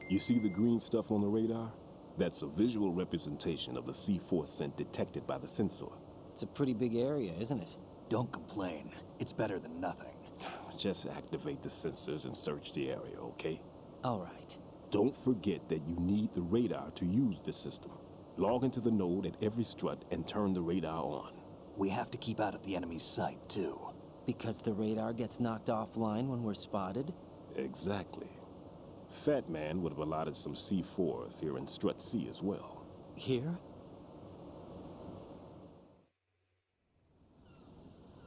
You see the green stuff on the radar? That's a visual representation of the C4 scent detected by the sensor. It's a pretty big area, isn't it? Don't complain. It's better than nothing. Just activate the sensors and search the area, okay? All right. Don't forget that you need the radar to use this system. Log into the node at every strut and turn the radar on. We have to keep out of the enemy's sight, too. Because the radar gets knocked offline when we're spotted? Exactly. Fat Man would have allotted some C4s here in Strut C as well. Here?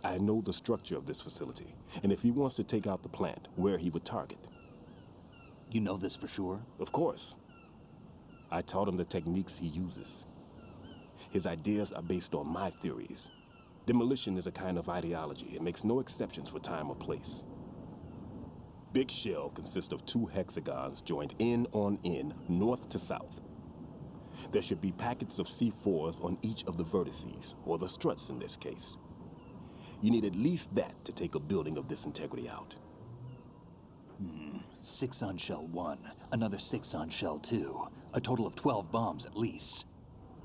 I know the structure of this facility, and if he wants to take out the plant, where he would target. You know this for sure? Of course. I taught him the techniques he uses. His ideas are based on my theories. Demolition is a kind of ideology. It makes no exceptions for time or place. Big shell consists of 2 hexagons joined end on end, north to south. There should be packets of C4s on each of the vertices, or the struts in this case. You need at least that to take a building of this integrity out. 6 on shell 1, another 6 on shell 2. A total of 12 bombs at least.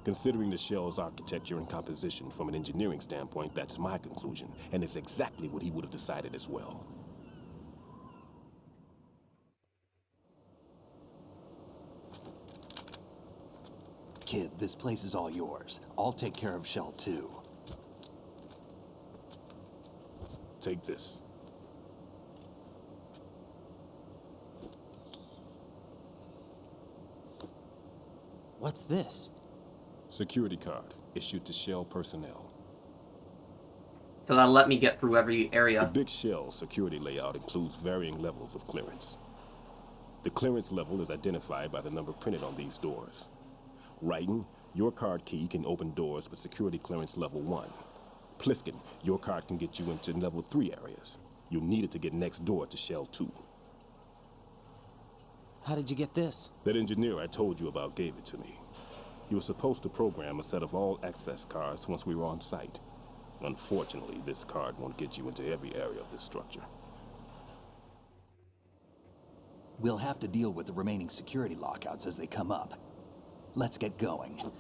Considering the shell's architecture and composition from an engineering standpoint, that's my conclusion, and it's exactly what he would have decided as well. Kid, this place is all yours. I'll take care of shell 2. Take this. What's this? Security card, issued to Shell personnel. So that'll let me get through every area. The Big Shell security layout includes varying levels of clearance. The clearance level is identified by the number printed on these doors. Raiden, your card key can open doors with security clearance level 1. Pliskin, your card can get you into level 3 areas. You'll need it to get next door to Shell 2. How did you get this? That engineer I told you about gave it to me. He was supposed to program a set of all access cards once we were on site. Unfortunately, this card won't get you into every area of this structure. We'll have to deal with the remaining security lockouts as they come up. Let's get going.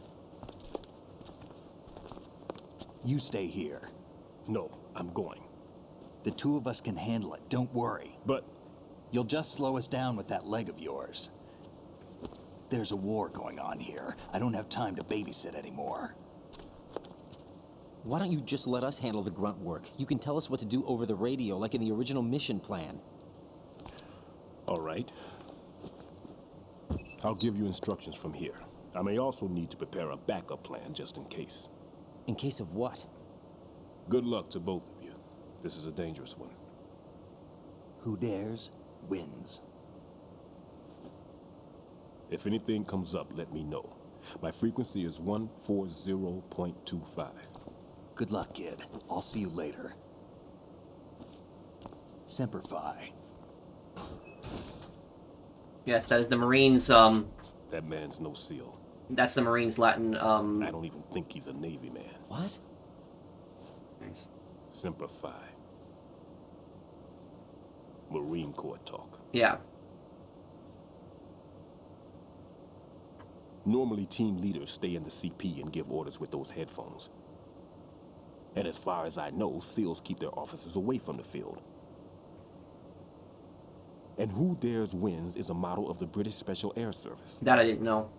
You stay here. No, I'm going. The 2 of us can handle it, don't worry. But... You'll just slow us down with that leg of yours. There's a war going on here. I don't have time to babysit anymore. Why don't you just let us handle the grunt work? You can tell us what to do over the radio, like in the original mission plan. All right. I'll give you instructions from here. I may also need to prepare a backup plan just in case. In case of what? Good luck to both of you. This is a dangerous one. Who dares, wins. If anything comes up, let me know. My frequency is 140.25. Good luck, kid. I'll see you later. Semper Fi. Yes, that is the Marines, That man's no SEAL. that's the Marines' Latin, I don't even think he's a Navy man. What? Nice. Semper Fi. Marine Corps talk. Yeah. Normally, team leaders stay in the CP and give orders with those headphones. And as far as I know, SEALs keep their officers away from the field. And Who Dares Wins is a model of the British Special Air Service. That I didn't know.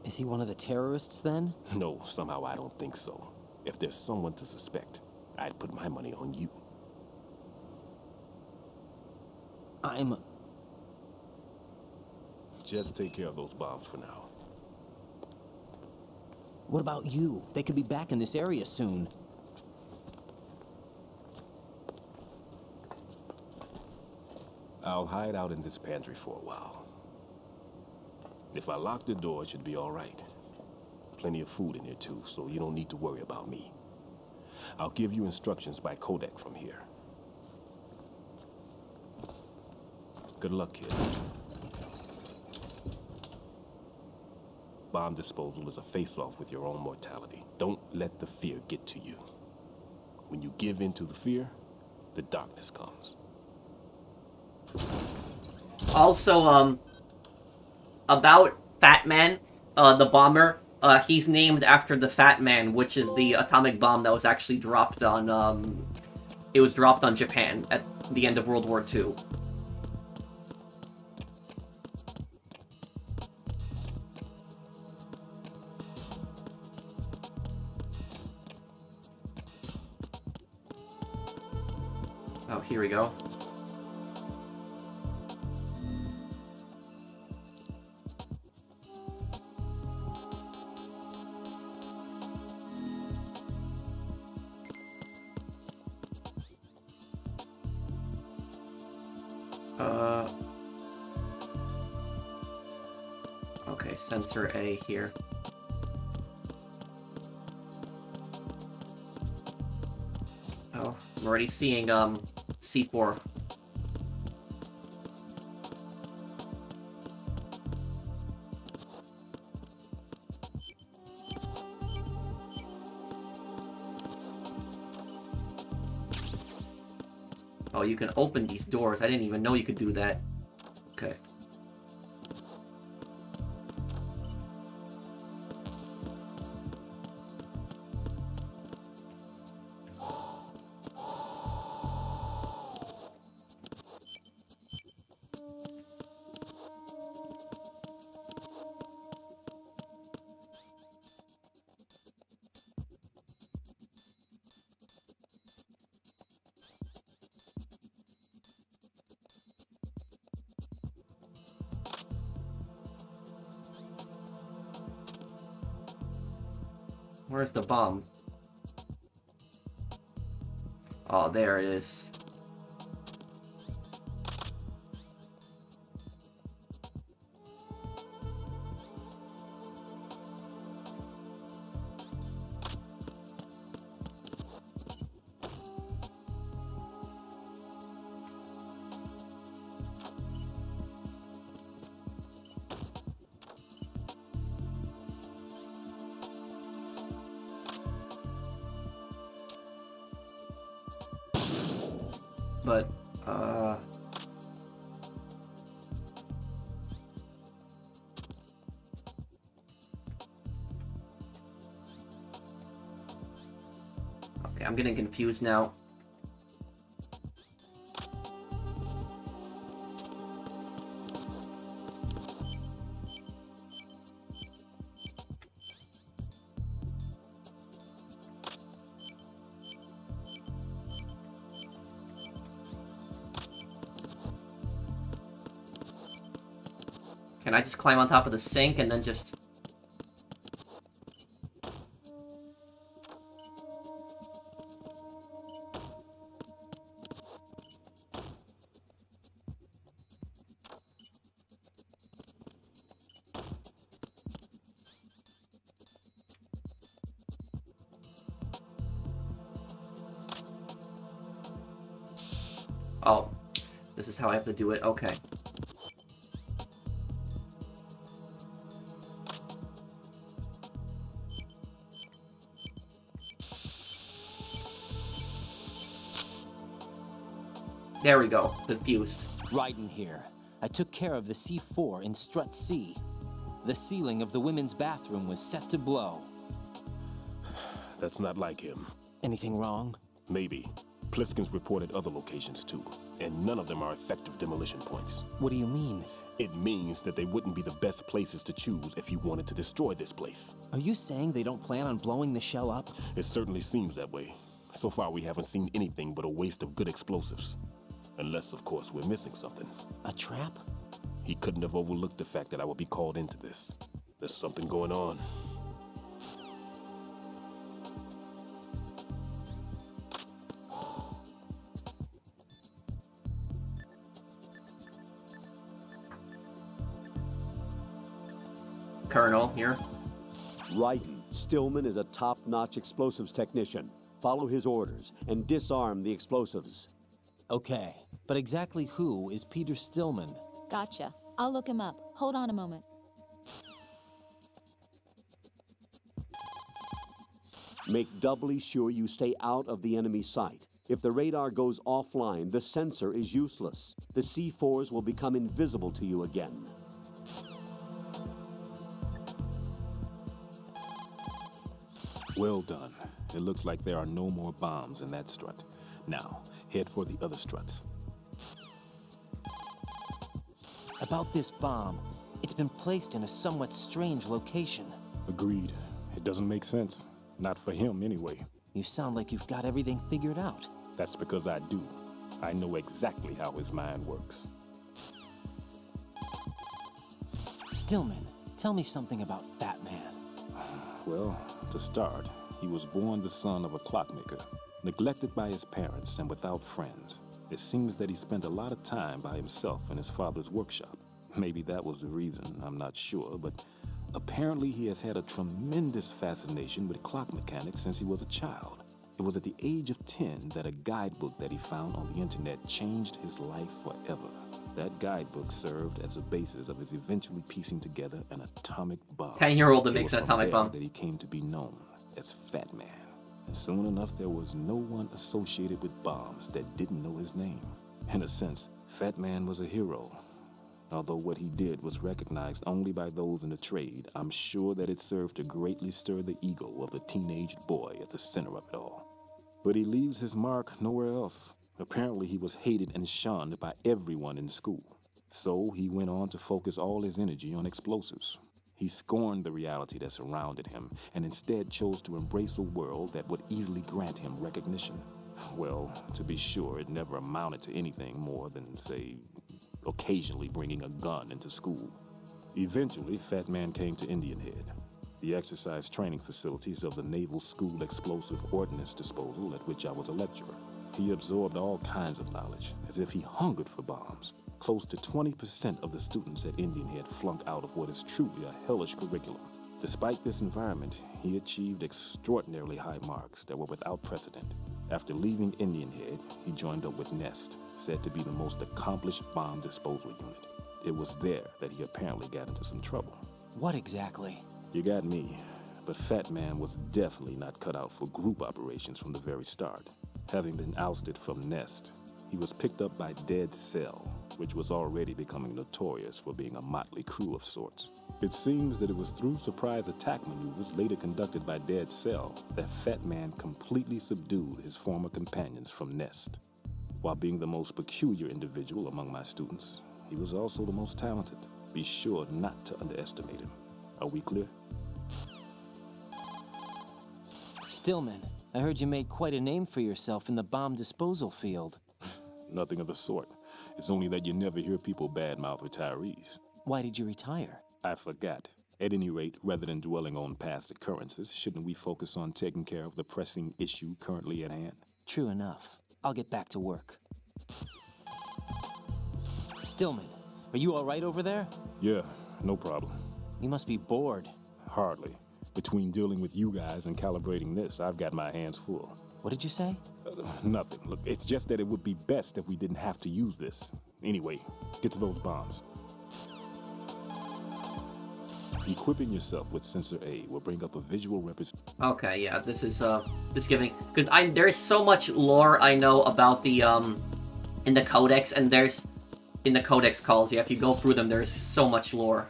Is he one of the terrorists, then? No, somehow I don't think so. If there's someone to suspect, I'd put my money on you. Just take care of those bombs for now. What about you? They could be back in this area soon. I'll hide out in this pantry for a while. If I lock the door, it should be all right. Plenty of food in here too, so you don't need to worry about me. I'll give you instructions by codec from here. Good luck, kid. Bomb disposal is a face-off with your own mortality. Don't let the fear get to you. When you give in to the fear, the darkness comes. Also, about Fat Man, the bomber, he's named after the Fat Man, which is the atomic bomb that was actually dropped on, it was dropped on Japan at the end of World War II. Oh, here we go. Okay, sensor A here. Oh, I'm already seeing, C4. Oh, you can open these doors. I didn't even know you could do that. Okay. Where's the bomb? Oh, there it is. But, okay, I'm getting confused now. Can I just climb on top of the sink and then just... Oh, this is how I have to do it. Okay. There we go. Diffused. Raiden here. I took care of the C4 in Strut C. The ceiling of the women's bathroom was set to blow. That's not like him. Anything wrong? Maybe. Pliskin's reported other locations too, and none of them are effective demolition points. What do you mean? It means that they wouldn't be the best places to choose if you wanted to destroy this place. Are you saying they don't plan on blowing the shell up? It certainly seems that way. So far, we haven't seen anything but a waste of good explosives. Unless, of course, we're missing something. A trap? He couldn't have overlooked the fact that I would be called into this. There's something going on. Colonel here. Raiden, Stillman is a top-notch explosives technician. Follow his orders and disarm the explosives. Okay, but exactly who is Peter Stillman? Gotcha. I'll look him up. Hold on a moment. Make doubly sure you stay out of the enemy sight. If the radar goes offline, the sensor is useless. The C4s will become invisible to you again. Well done. It looks like there are no more bombs in that strut. Now, head for the other struts. About this bomb, it's been placed in a somewhat strange location. Agreed. It doesn't make sense. Not for him, anyway. You sound like you've got everything figured out. That's because I do. I know exactly how his mind works. Stillman, tell me something about Fat Man. Well, to start, he was born the son of a clockmaker, neglected by his parents and without friends. It seems that he spent a lot of time by himself in his father's workshop. Maybe that was the reason, I'm not sure, but apparently he has had a tremendous fascination with clock mechanics since he was a child. It was at the age of 10 that a guidebook that he found on the internet changed his life forever. That guidebook served as a basis of his eventually piecing together an atomic bomb. 10-year-old that It makes was an from atomic there bomb. that he came to be known as Fat Man. And soon enough, there was no one associated with bombs that didn't know his name. In a sense, Fat Man was a hero. Although what he did was recognized only by those in the trade, I'm sure that it served to greatly stir the ego of the teenage boy at the center of it all. But he leaves his mark nowhere else. Apparently he was hated and shunned by everyone in school. So he went on to focus all his energy on explosives. He scorned the reality that surrounded him and instead chose to embrace a world that would easily grant him recognition. Well, to be sure, it never amounted to anything more than, say, occasionally bringing a gun into school. Eventually, Fat Man came to Indian Head, the exercise training facilities of the Naval School Explosive Ordnance Disposal at which I was a lecturer. He absorbed all kinds of knowledge, as if he hungered for bombs. Close to 20% of the students at Indian Head flunked out of what is truly a hellish curriculum. Despite this environment, he achieved extraordinarily high marks that were without precedent. After leaving Indian Head, he joined up with Nest, said to be the most accomplished bomb disposal unit. It was there that he apparently got into some trouble. What exactly? You got me, but Fat Man was definitely not cut out for group operations from the very start. Having been ousted from Nest, he was picked up by Dead Cell, which was already becoming notorious for being a motley crew of sorts. It seems that it was through surprise attack maneuvers later conducted by Dead Cell that Fat Man completely subdued his former companions from Nest. While being the most peculiar individual among my students, he was also the most talented. Be sure not to underestimate him. Are we clear? Stillman, I heard you made quite a name for yourself in the bomb disposal field. Nothing of the sort. It's only that you never hear people badmouth retirees. Why did you retire? I forgot. At any rate, rather than dwelling on past occurrences, shouldn't we focus on taking care of the pressing issue currently at hand? True enough. I'll get back to work. Stillman, are you all right over there? Yeah, no problem. You must be bored. Hardly. Between dealing with you guys and calibrating this, I've got my hands full. What did you say? Nothing. Look, it's just that it would be best if we didn't have to use this. Anyway, get to those bombs. Equipping yourself with Sensor A will bring up a visual representation. Okay, yeah, this is this giving, because there's so much lore I know about the in the codex, and there's in the codex calls. Yeah, if you go through them, there's so much lore.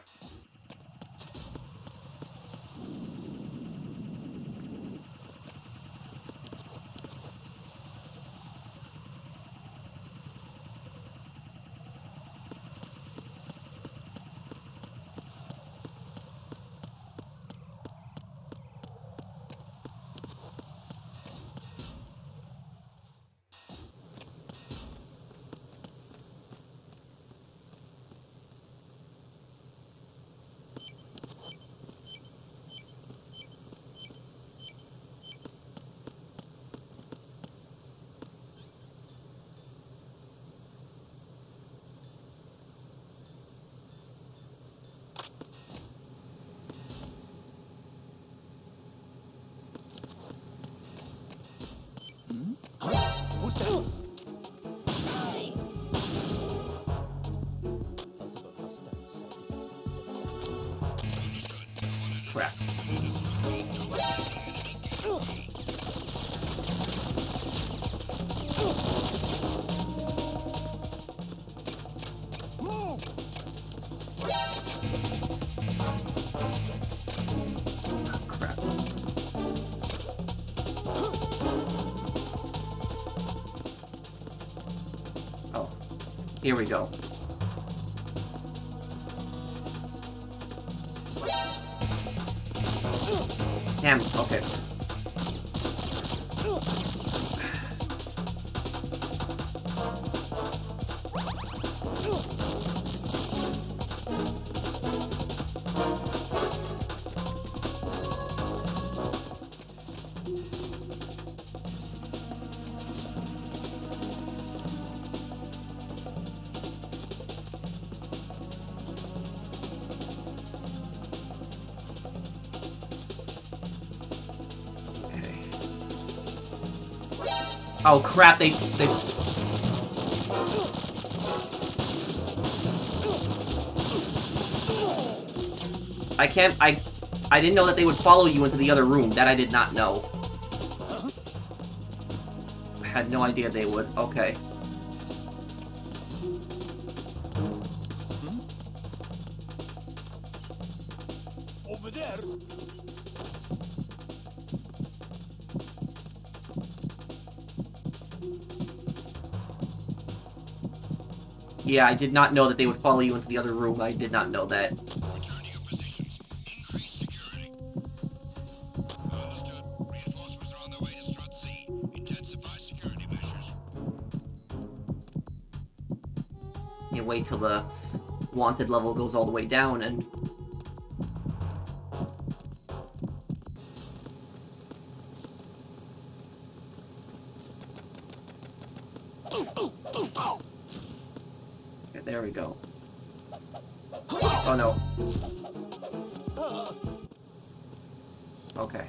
Who's that? Crap. Oh, here we go. Damn, okay. Oh crap, they I didn't know that they would follow you into the other room. That I did not know. I had no idea they would. Okay. Over there. Yeah, I did not know that they would follow you into the other room. I did not know that. Return to your positions. Increase security. Understood. Reinforcements are on their way to Strut C. Intensify security measures. You wait till the wanted level goes all the way down and... Okay, there we go. Oh no. Okay.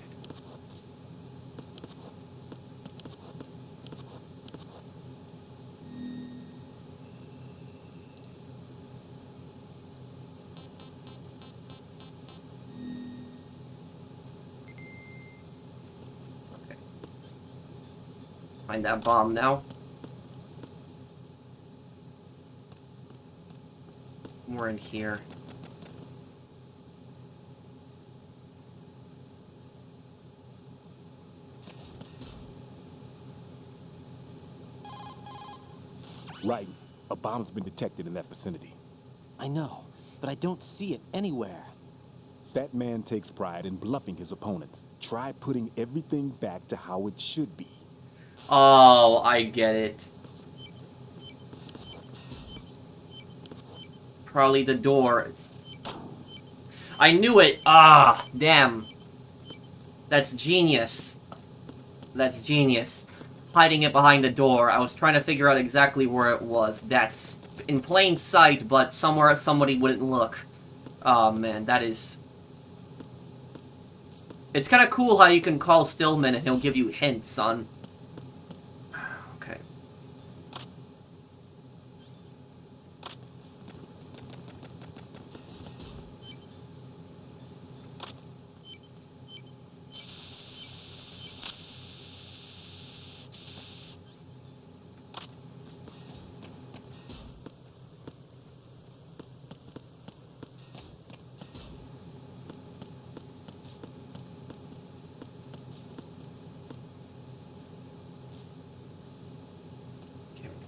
Find that bomb now. We're in here. Right. A bomb's been detected in that vicinity. I know, but I don't see it anywhere. That man takes pride in bluffing his opponents. Try putting everything back to how it should be. Oh, I get it. Probably the door. I knew it! Ah, damn. That's genius. That's genius. Hiding it behind the door. I was trying to figure out exactly where it was. That's in plain sight, but somewhere somebody wouldn't look. Oh, man, that is... It's kind of cool how you can call Stillman and he'll give you hints on... Okay.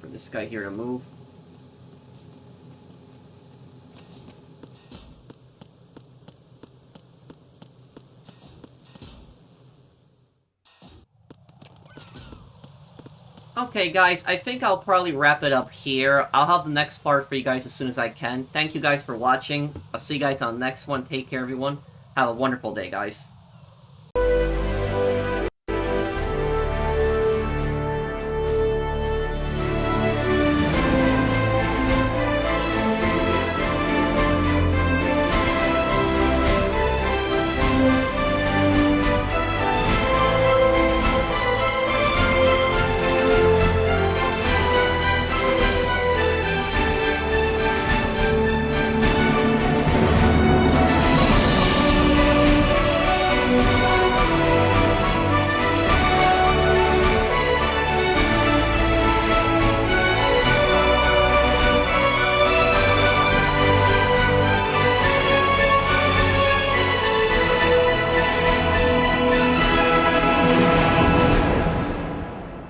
For this guy here to move. Okay, guys, I think I'll probably wrap it up here. I'll have the next part for you guys as soon as I can. Thank you guys for watching. I'll see you guys on the next one. Take care, everyone. Have a wonderful day, guys.